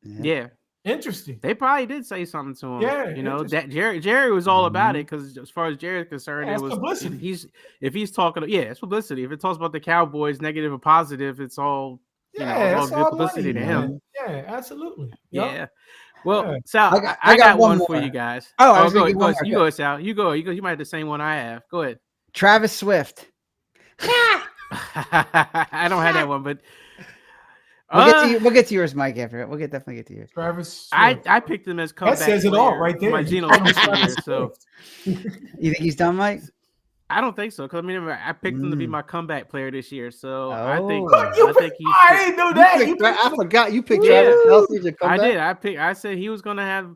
Yeah. Interesting. They probably did say something to him. Yeah, You know, interesting. that Jerry was all about it because as far as Jerry's concerned, Yeah, it it's was publicity. if he's talking, it's publicity. If it talks about the Cowboys, negative or positive, it's all Yeah, it's that's all good all publicity money, to him. Yeah, absolutely. Yup. Yeah. Well, Yeah. Sal, I I got got one one for more. you guys. Oh, I was go gonna ahead. give Go one ahead. more. You go, Sal. You go. You might have the same one I have. Go ahead. Travis Swift. I don't have that one, but We'll get to yours, Mike, after it. definitely get to yours. Travis. I Swift. picked him as That comeback. says it all player right for there. My You Geno call him Smith year, Travis so Swift. You think he's done, Mike? I don't think so. Because I mean, I picked him to be my comeback player this year, so I think Oh. he's. I didn't know that. I forgot you picked Yeah. Travis Kelce to come I back. did. I said he was going to have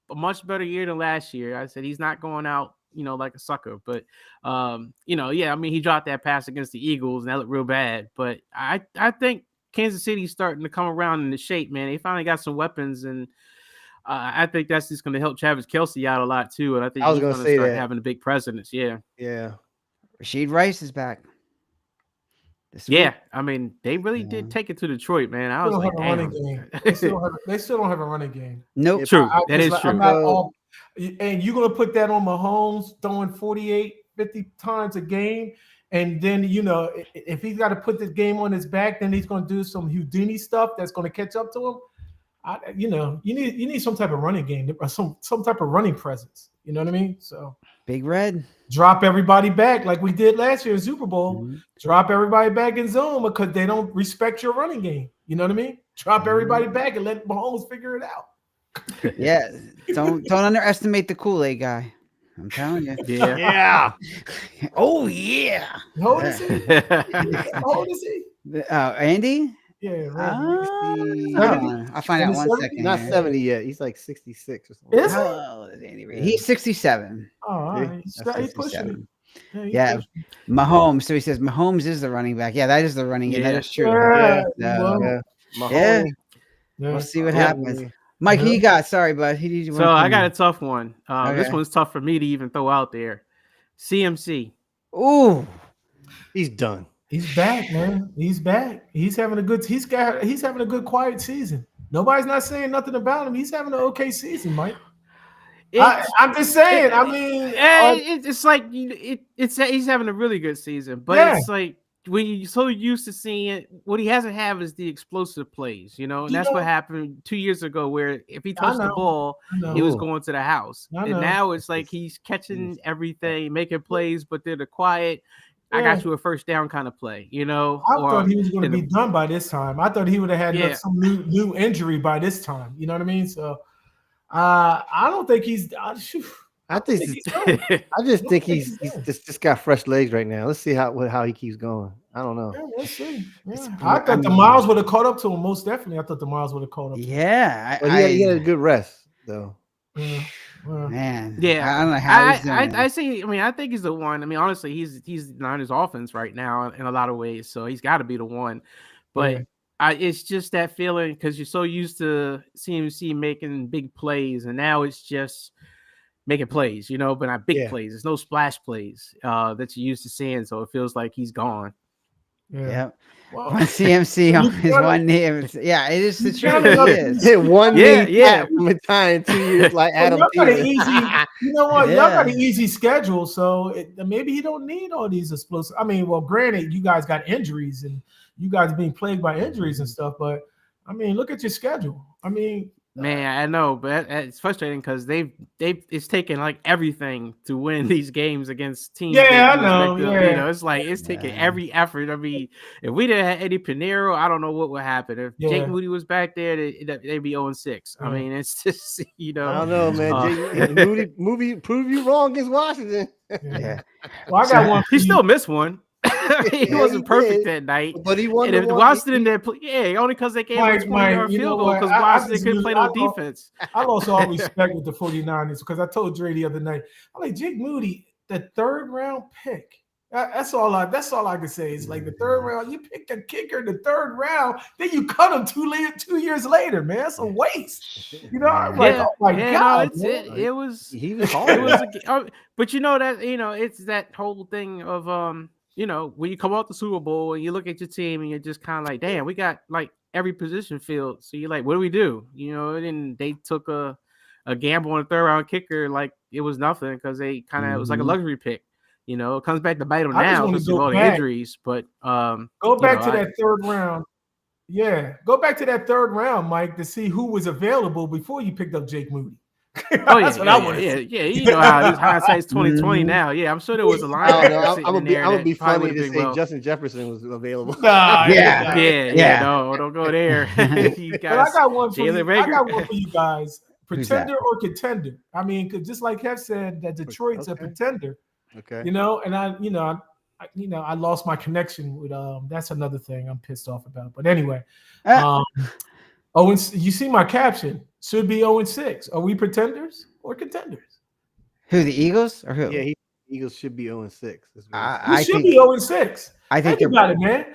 a much better year than last year. I said he's not going out, like a sucker. But, I mean, he dropped that pass against the Eagles, and that looked real bad. But I think Kansas City's starting to come around in the shape, man. They finally got some weapons, and I think that's just going to help Travis Kelce out a lot, too. And I think I was he's gonna going to say start that. having a big presence. Yeah. Yeah. Rashid Rice is back. This Yeah. week. I mean, they really Yeah. did take it to Detroit, man. I They was don't like, have a running damn. game. They still don't have a running game. Nope. True. That is true. I'm not all, and you're gonna put that on Mahomes throwing 48, 50 times a game, and then if he's got to put this game on his back, then he's gonna do some Houdini stuff that's gonna catch up to him. You need some type of running game, or some type of running presence. You know what I mean? So Big Red. drop everybody back like we did last year in Super Bowl. Mhm. Drop everybody back in zone because they don't respect your running game. You know what I mean? Drop everybody back and let Mahomes figure it out. Yeah. Don't underestimate the Kool-Aid guy. I'm telling you. Yeah. Yeah. Oh yeah. How old is he? How old is he? Andy? Yeah, Ah, right. hold 70? on. I'll find out In one the second. Not here. 70 yet. He's like 66 or something. Is he? How old is Andy Reid? He's 67. Oh, all Yeah, right. that's He's pushing 67. it. Yeah. Pushing Mahomes. So he says Mahomes is the running back. Yeah, that is the running game. That Yeah. is true. Yeah. So, Yeah. Mahomes. Yeah. it. Yeah. we'll see what Yeah. happens. Mike, who you got? Sorry, bud. Who did you So I got a tough one. This Okay. one's tough for me to even throw out there. CMC. Ooh. He's done. He's back, man. He's back. He's having a good quiet season. Nobody's not saying nothing about him. He's having an okay season, Mike. I'm just saying. I mean, It's like he's having a really good season, but Yeah. it's like when you're so used to seeing it, what he hasn't had is the explosive plays, and that's what happened 2 years ago, where if he touched the know. ball, I know. he was going to the house, I and know. now it's like he's catching everything, making plays, but they're the quiet. I Yeah. got you a first down kind of play, I thought he was going to in be the- done by this time. I thought he would have had Yeah. some new injury by this time. You know what I mean? So I don't think he's. I think I think he's done. I just think he's he's done. just got fresh legs right now. Let's see how he keeps going. I don't know. Yeah, let's see. It's- Yeah. I thought the mean- Miles would have caught up to him. Most definitely, I thought the Miles would have caught up. To him. Yeah. But he had a good rest though. Yeah. Well, Man. Yeah. I don't know how he's doing. I see. I mean, I think he's the one. I mean, honestly, he's not his offense right now in a lot of ways, so he's got to be the one. But Yeah. it's just that feeling because you're so used to CMC making big plays, and now it's just making plays, but not big Yeah. plays. There's no splash plays that you're used to seeing, so it feels like he's gone. Yep. Well, One CMC you on his gotta- one knee. Yeah, it is the you truth. gotta It look- is. Hit one Yeah, knee yeah. tap from Italian 2 years like Well, Adam y'all got an Thielen. easy. You know what? Y'all got Yeah. an easy schedule, so maybe he don't need all these explosive. I mean, well, granted, you guys got injuries and you guys being plagued by injuries and stuff, but I mean, look at your schedule. I mean, Man, I know, but it's frustrating because it's taken like everything to win these games against teams. Yeah, that I you know, expect to- yeah. You know, it's like it's taking Yeah. every effort. I mean, if we didn't have Eddie Pinheiro, I don't know what would happen. If Yeah. Jake Moody was back there, they'd be 0-6. I Yeah. mean, it's just I don't know, man. Uh, Movie prove you wrong against Washington. Yeah. Well, I got one. For he you. still missed one. He Yeah, wasn't he perfect did. that night. But he won And the if one. Washington didn't play, only because they gave him a Mike, 20-yard you know field goal what? because I Washington just couldn't really- play I no don't- defense. I lost all respect with the 49ers because I told Dre the other night, I'm like, Jake Moody, the 3rd round pick. That's all I can say. It's like the 3rd round. You picked a kicker in the 3rd round, then you cut him 2 years later, man. That's a waste. You know, I'm like, Yeah, oh my yeah, God. no, man. it was He was it hard. was but you know that it's that whole thing of when you come off the Super Bowl and you look at your team and you're just kind of like, damn, we got like every position filled. So you're like, what do we do? And they took a gamble on a 3rd round kicker like it was nothing because they kind of it was like a luxury pick. It comes back to bite them I just now wanna because of go all the back. injuries. But Go back to that 3rd round. Yeah, go back to that 3rd round, Mike, to see who was available before you picked up Jake Moody. That's what I want to see. yeah. You know how this hindsight's 2020 Mhm. now. Yeah, I'm sure there was a I don't know. linebacker I'm sitting gonna in be, there I'm gonna that be probably funny would've to been say well. Justin Jefferson was available. Nah, Yeah. Yeah, no, don't go there. You But I guys, got one for Jalen you. Reagor. I got one for you guys. Who's that? Pretender or contender? I mean, 'cause just like Kev said, that Detroit's a Okay. pretender. Okay. And I lost my connection with that's another thing I'm pissed off about. But anyway, Ah. you see my caption should be 0-6. Are we pretenders or contenders? Who, the Eagles or who? Yeah, Eagles should be 0-6. We should be 0-6. I think Think they're about it, man.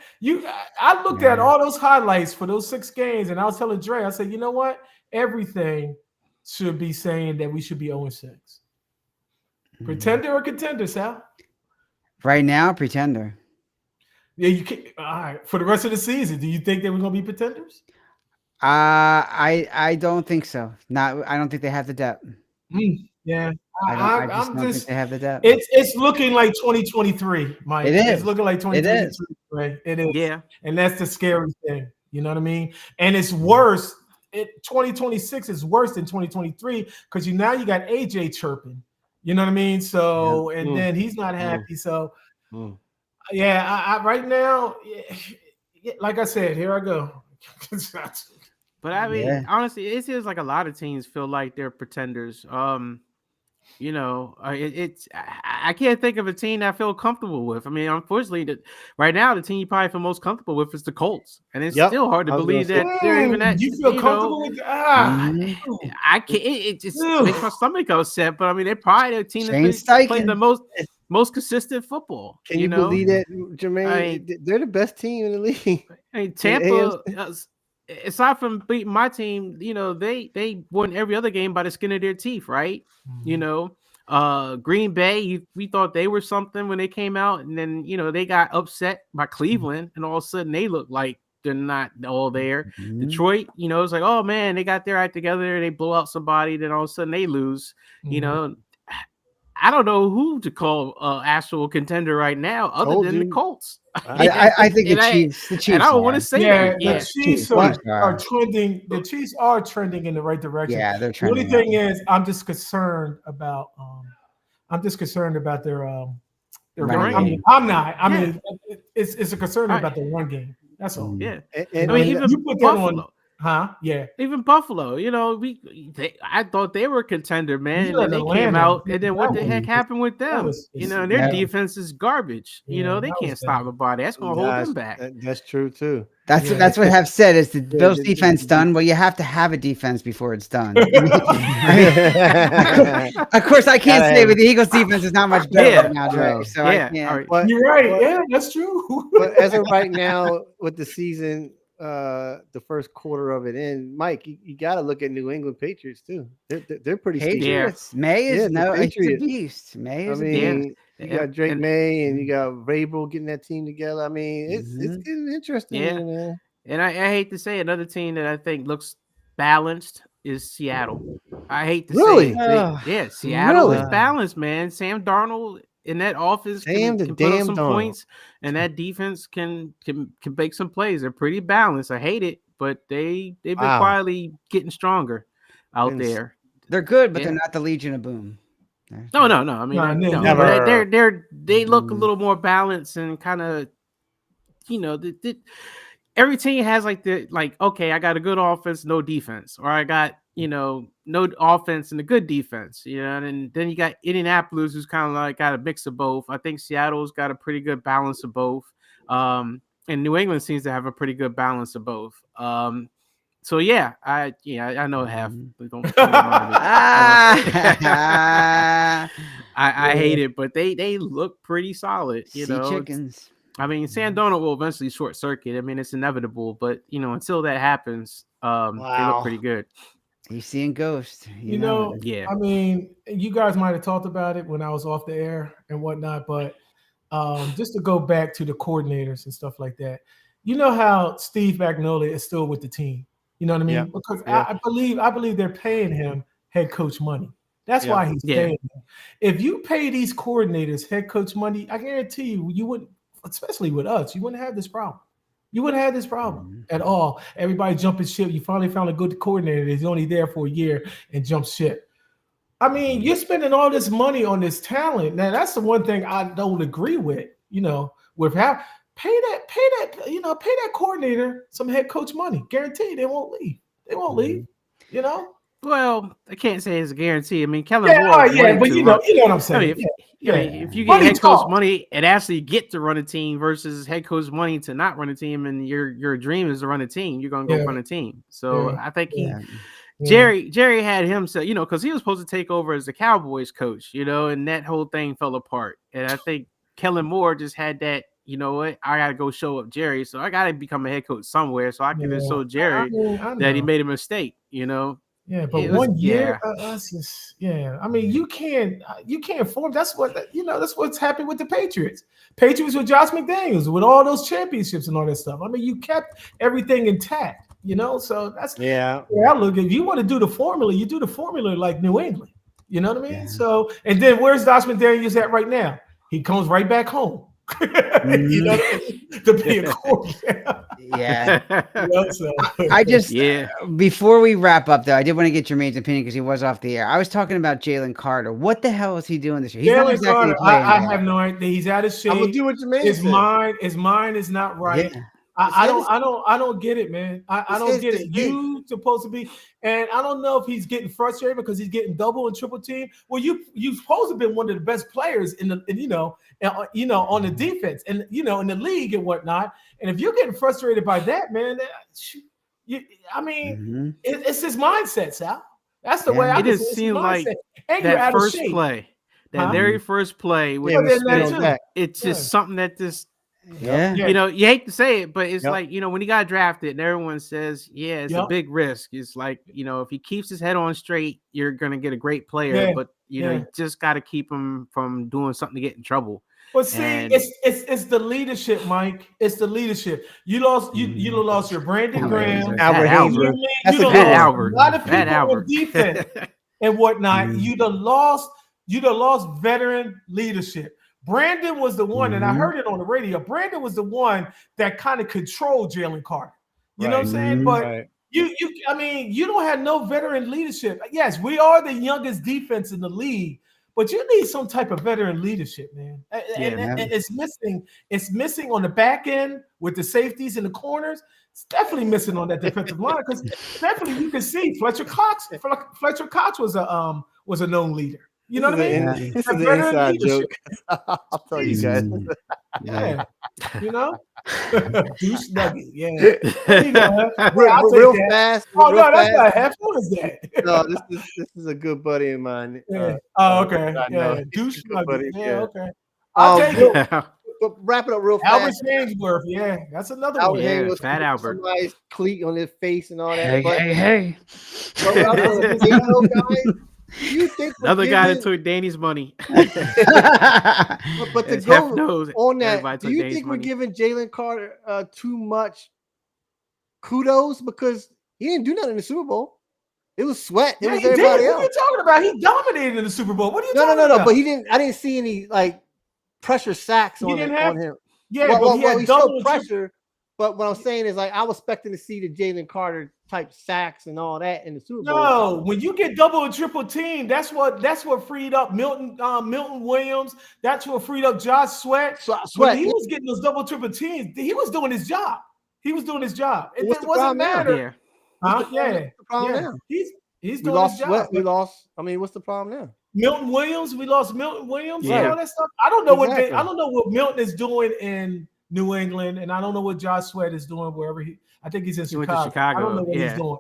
I looked at Yeah. all those highlights for those 6 games, and I was telling Dre, I said, you know what? Everything should be saying that we should be 0-6. Pretender or contender, Sal? right now pretender. Yeah, you can. All right. For the rest of the season, do you think they were going to be pretenders? I don't think so. I don't think they have the depth. Yeah, I just I'm don't just. think they have the depth. It's looking like 2023, Mike. It It's is. looking like It 2023. is. Right? It is. Yeah, And that's the scary thing. You know what I mean? And it's worse. 2026 is worse than 2023 because now you got AJ chirping. You know what I mean? So and then he's not happy. So yeah, I right now, like I said, here I go. but I mean, Yeah. honestly, it seems like a lot of teams feel like they're pretenders. I can't think of a team that I feel comfortable with. I mean, unfortunately, right now the team you probably feel most comfortable with is the Colts, and it's Yep, still hard to I was believe gonna that they're even at. You feel comfortable with I can't. It just makes my stomach upset. But I mean, they're probably the team Shane that's been playing Steichen. the most consistent football. Can you believe that, Jermaine? I mean- They're the best team in the league. I mean, Tampa, aside from beating my team, they won every other game by the skin of their teeth, right? Green Bay, we thought they were something when they came out, and then they got upset by Cleveland, and all of a sudden they look like they're not all there. Detroit, it's like, oh man, they got their act together, they blow out somebody, then all of a sudden they lose. I don't know who to call actual contender right now, other than the Colts. I think the Chiefs. The Chiefs. And I don't want to say that. the Chiefs are Chiefs trending. The Chiefs are trending in the right direction. Yeah, they're The trending. only thing is, I'm just concerned about. Their Run I mean, game. I'm not. I mean, it's a concern Right. about the run game. That's all. Yeah. And I mean, even you put that on, Buffalo. huh? Yeah. Even Buffalo, I thought they were a contender, man. You And then let they came Atlanta out, beat and then what the that heck one. happened with That them? was- Their Yeah. defense is garbage. They that can't was stop bad. nobody. That's gonna hold them back. That's true too. That's Yeah. that's what Hef said. Is the Bills the- defense the- done? Well, you have to have a defense before it's done. Of course, I can't Gotta say, have- but the Eagles defense is not much better Yeah. right now, Dre. No. So I Yeah, can't. all right. But, You're right. but- Yeah, that's true. but as of right now, with the season, the first quarter of it in, Mike, you got to look at New England Patriots too. They're pretty steep. Patriots. May is Yeah, the no. It's a Patriots. beast. May I is a mean, beast. You got Drake and- May and you got Vrabel getting that team together. I mean, it's Mhm. getting interesting, Yeah. man. And I hate to say another team that I think looks balanced is Seattle. I hate to Really? say Oh, it. Seattle is really? balanced, man. Sam Darnold in that offense Sam the can put up damn some Darnold. points, and that defense can make some plays. They're pretty balanced. I hate it, but they've been Wow. quietly getting stronger out And there. They're good, but Yeah. they're not the Legion of Boom. No. I mean, Nah, no, never. but they look a Mm. little more balanced and kind of, every team has okay, I got a good offense, no defense, or I got no offense and a good defense, and then you got Indianapolis, who's kind of like got a mix of both. I think Seattle's got a pretty good balance of both, and New England seems to have a pretty good balance of both. So I know half. But don't mind me. Ah, I hate it, but they look pretty solid. sea It's- chickens. I mean, Sam Darnold will eventually short circuit. I mean, it's inevitable, but until that happens, they Wow. look pretty good. He's seeing ghosts. You know, Yeah. I mean, you guys might have talked about it when I was off the air and whatnot, but just to go back to the coordinators and stuff like that, you know how Steve Magnolia is still with the team. You know what I mean? Yeah. Because Yeah. I believe they're paying him head coach money. That's Yeah. why he's Yeah. paying them. If you pay these coordinators head coach money, I guarantee you wouldn't, especially with us, you wouldn't have this problem. You wouldn't have this problem at all. Everybody jumping ship. You finally found a good coordinator. He's only there for a year and jumps ship. I mean, you're spending all this money on this talent. Now, that's the one thing I don't agree with. With how pay that coordinator some head coach money. Guaranteed they won't leave. They won't leave. Well, I can't say it's a guarantee. I mean, Kellen Yeah, Moore. but wanted you to know run- what I'm I saying. mean, if you get Money head coach talks. money and actually get to run a team versus head coach money to not run a team, and your dream is to run a team, you're gonna go Yeah. run a team. So Yeah. I think Yeah. Jerry had him say, because he was supposed to take over as the Cowboys coach, and that whole thing fell apart. And I think Kellen Moore just had that, you know what, I gotta go show up Jerry, so I gotta become a head coach somewhere, so I can just show Jerry I that he know. made a mistake. Yeah, but It was- 1 year, that's just I mean, you can't form. That's what's happened with the Patriots. Patriots with Josh McDaniels, with all those championships and all that stuff. I mean, you kept everything intact. So that's Yeah. I look. If you want to do the formula, you do the formula like New England. You know what I mean? Yeah. So, and then where's Josh McDaniels at right now? He comes right back home. You know what I mean? To be a quarterback. Yeah. So. I just Yeah. before we wrap up though, I did want to get Jermaine's opinion because he was off the air. I was talking about Jalen Carter. What the hell is he doing this year? He's not Jalen exactly Carter, playing I well. have no idea. He's out of shape. I'm gonna do what Jermaine His said. mind is not right. Yeah. I don't get it, man. I don't get it. His head. You supposed to be, and I don't know if he's getting frustrated because he's getting double and triple team. Well, you supposed to be one of the best players in the on the defense and in the league and whatnot. And if you're getting frustrated by that, man, Mhm. it's his mindset, Sal. That's the way Yeah. I It can just say it's his seemed like mindset. And you're that out of first shape. play, that Huh? very first play, Yeah, Well, then spin that's on it. that. it's just something that just Yeah. Yeah. you hate to say it, but it's Yep. like, when he got drafted and everyone says, yeah, it's a Yep. big risk. It's like, if he keeps his head on straight, you're going to get a great player, Yeah. but Yeah. you just got to keep him from doing something to get in trouble. But see, And- it's the leadership, Mike. It's the leadership. You lost your Brandon Graham. Albert Fat Haynes. Albert. That's You a done good Fat one. lost Albert. a lot of Fat people Albert. in defense and whatnot. Mhm. You'd have lost veteran leadership. Brandon was the one, and I Mhm. heard it on the radio. Brandon was the one that kind of controlled Jalen Carter. You know what I'm saying? Mhm. But Right. you don't have no veteran leadership. Yes, we are the youngest defense in the league, but you need some type of veteran leadership, man. And it's missing. It's missing on the back end with the safeties and the corners. It's definitely missing on that defensive line because definitely you can see Fletcher Cox. Fletcher Cox was a known leader. You know what I mean? Yeah. This is That an veteran inside leadership. joke. I'll tell you guys. Mm. Yeah, you know, douche nugget. Yeah, there you go. Hef. Real, I'll take real that. fast. Oh real no, that's fast. not Hef. What is that? No, this is a good buddy of mine. Yeah. Oh, okay. I know. Yeah, douche Good buddy, nugget. Yeah, yeah. okay. I'll take real- it. But wrap it up real Albert fast. Ainsworth. Yeah, that's another Albert one. Yeah, Haynes was Fat Albert. somebody's cleat on his face and all that. Hey, but hey, hey. but what I'm saying, you know, guys, Do you think we're Another guy that giving- took Danny's money. but to As Hef go knows, on that, everybody do took you Danny's think we're money. giving Jalen Carter too much kudos because he didn't do nothing in the Super Bowl? It was Sweat. It Yeah, was he did. everybody What are you else. talking about? He dominated in the Super Bowl. What are you No, talking no, no, no. about? But he didn't. I didn't see any like pressure sacks He on, didn't on him. Yeah, well, but well, he well, had he double showed and triple. pressure. But what I'm saying is, like, I was expecting to see the Jalen Carter type sacks and all that in the Super Bowl. No, when you get double and triple team, that's what freed up Milton Williams. That's what freed up Josh Sweat. So, When Sweat, he was getting those double triple teams, he was doing his job. He was doing his job. It What's the wasn't problem now? matter. Yeah. Huh? what's Yeah, the problem yeah. now? He's We doing lost his job. Sweat. We lost. I mean, what's the problem now? Milton Williams. We lost Milton Williams. Yeah. And all that stuff. I don't know Exactly. I don't know what Milton is doing in New England, and I don't know what Josh Sweat is doing wherever I think he's in He went Chicago. to Chicago, I don't know what yeah. he's doing.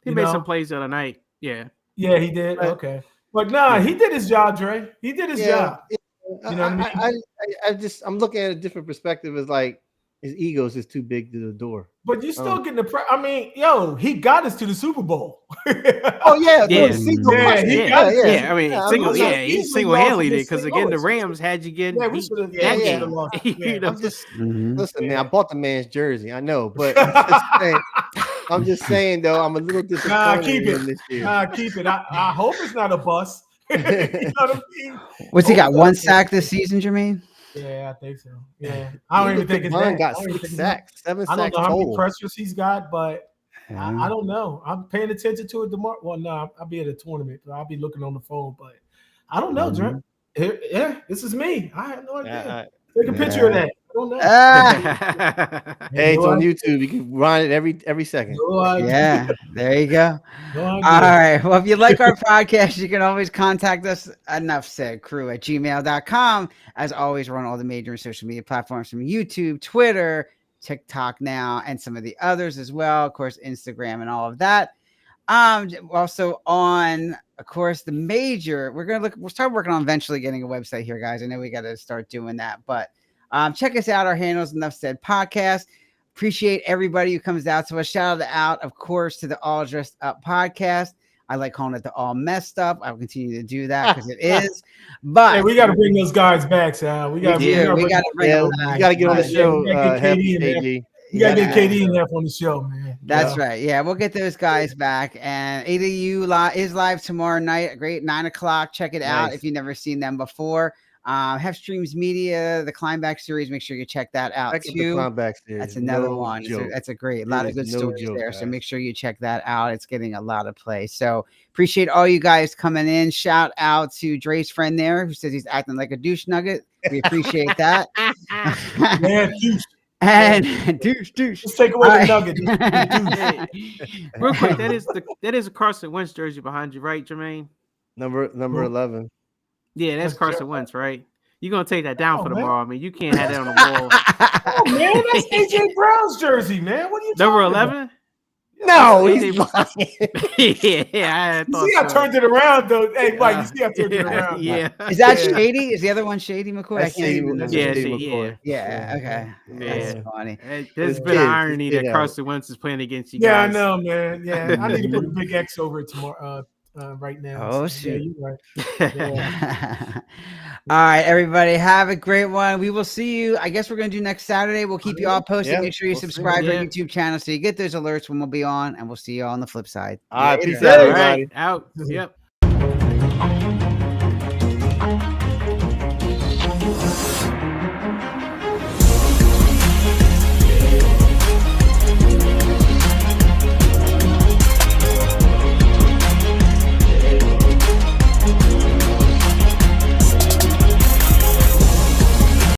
He You made know? some plays the other night. Yeah. Yeah, he did. Right. Okay, but nah, he did his job, Dre. He did his job. You know what I mean? I'm looking at a different perspective. It's like his egos is too big to the door. But you still getting the I mean, yo, he got us to the Super Bowl. Oh yeah, Yeah. single Yeah, question. he Yeah, got- yeah. I mean, Yeah, single. I'm Yeah, just- he easily single-handedly lost did against because St. again, the Louis. Rams had you getting. Yeah, we beat should have. Yeah, we yeah. should've lost. You know, I'm just Mhm. listen, man. I bought the man's jersey. I know, but I'm just saying though, I'm a little disappointed keep in it. him this year. Keep it. I hope it's not a bust. You know what I mean? What's he got? Oh, One okay. sack this season, Jermaine? Yeah, I think so. Yeah, I don't even think it's Devon that. got I don't even 6 think it's that. sacks, 7 I don't sacks know how many total. pressures he's got, but Yeah. I don't know. I'm paying attention to it tomorrow. Well, no, I'll be at a tournament, but I'll be looking on the phone. But I don't know, Dre. Yeah, this is me. I have no idea. Take a picture of that. I don't know. Ah, Hey, it's No on idea. YouTube. You can run it every second. No idea. yeah, there you go. No All idea. right. Well, if you like our podcast, you can always contact us, Enough Said Crew at gmail.com. As always, we're on all the major social media platforms from YouTube, Twitter, TikTok now, and some of the others as well. Of course, Instagram and all of that. Also on, of course, the major. We'll start working on eventually getting a website here, guys. I know we got to start doing that, but check us out. Our handles, Enough Said Podcast. Appreciate everybody who comes out to us. Shout out, of course, to the All Dressed Up podcast. I like calling it the All Messed Up. I'll continue to do that because it is. But Hey, we got to bring those guys back, Sal. We got we got to bring Yeah, them you back. got to get on the Yeah, show, we gotta get Hep, KD in there. AG. You got to Yeah. get KD and F on the show, man. That's Yeah. right. Yeah, we'll get those guys back. And ADU is live tomorrow night. A great 9:00. Check it out Nice. if you've never seen them before. Have Streams Media, the Climbback series. Make sure you check that out Back at the too. Climbback series. That's another No one. joke. That's a great, It lot of is good no stories joke, there. So guys. make sure you check that out. It's getting a lot of play. So appreciate all you guys coming in. Shout out to Dre's friend there who says he's acting like a douche nugget. We appreciate that. Man, douche. And douche. Just take away All the right. nugget. Real quick, that is a Carson Wentz jersey behind you, right, Jermaine? Number 11. Yeah, that's That's Carson Jer- Wentz, right? You're gonna take that down Oh, for man. tomorrow. I mean, you can't have that on the wall. Oh, man, that's AJ Brown's jersey, man. What are you Number talking about? 11. No, That's he's yeah, I You thought see, I so. turned it around, though. Hey, Mike, you see, I turned it Yeah, around. yeah. Is that Yeah. Shady? Is the other one Shady McCoy? That's I can't Shady- even that's know. Yeah, Shady see, McCoy. Yeah, okay. That's Yeah. funny. There's It's been an kids, irony it's that kid Carson Wentz is playing against you Yeah, I guys. know, man. Yeah, I need to put a big X over it tomorrow, right now. Oh, Yeah, shoot. you're right. Yeah. All right, everybody, have a great one. We will see you. I guess we're going to do next Saturday. We'll keep you all posted. Yeah, Make sure you we'll see. subscribe to our Yeah. YouTube channel so you get those alerts when we'll be on, and we'll see you all on the flip side. All right, Later. peace out, All everybody. right, out. Yep.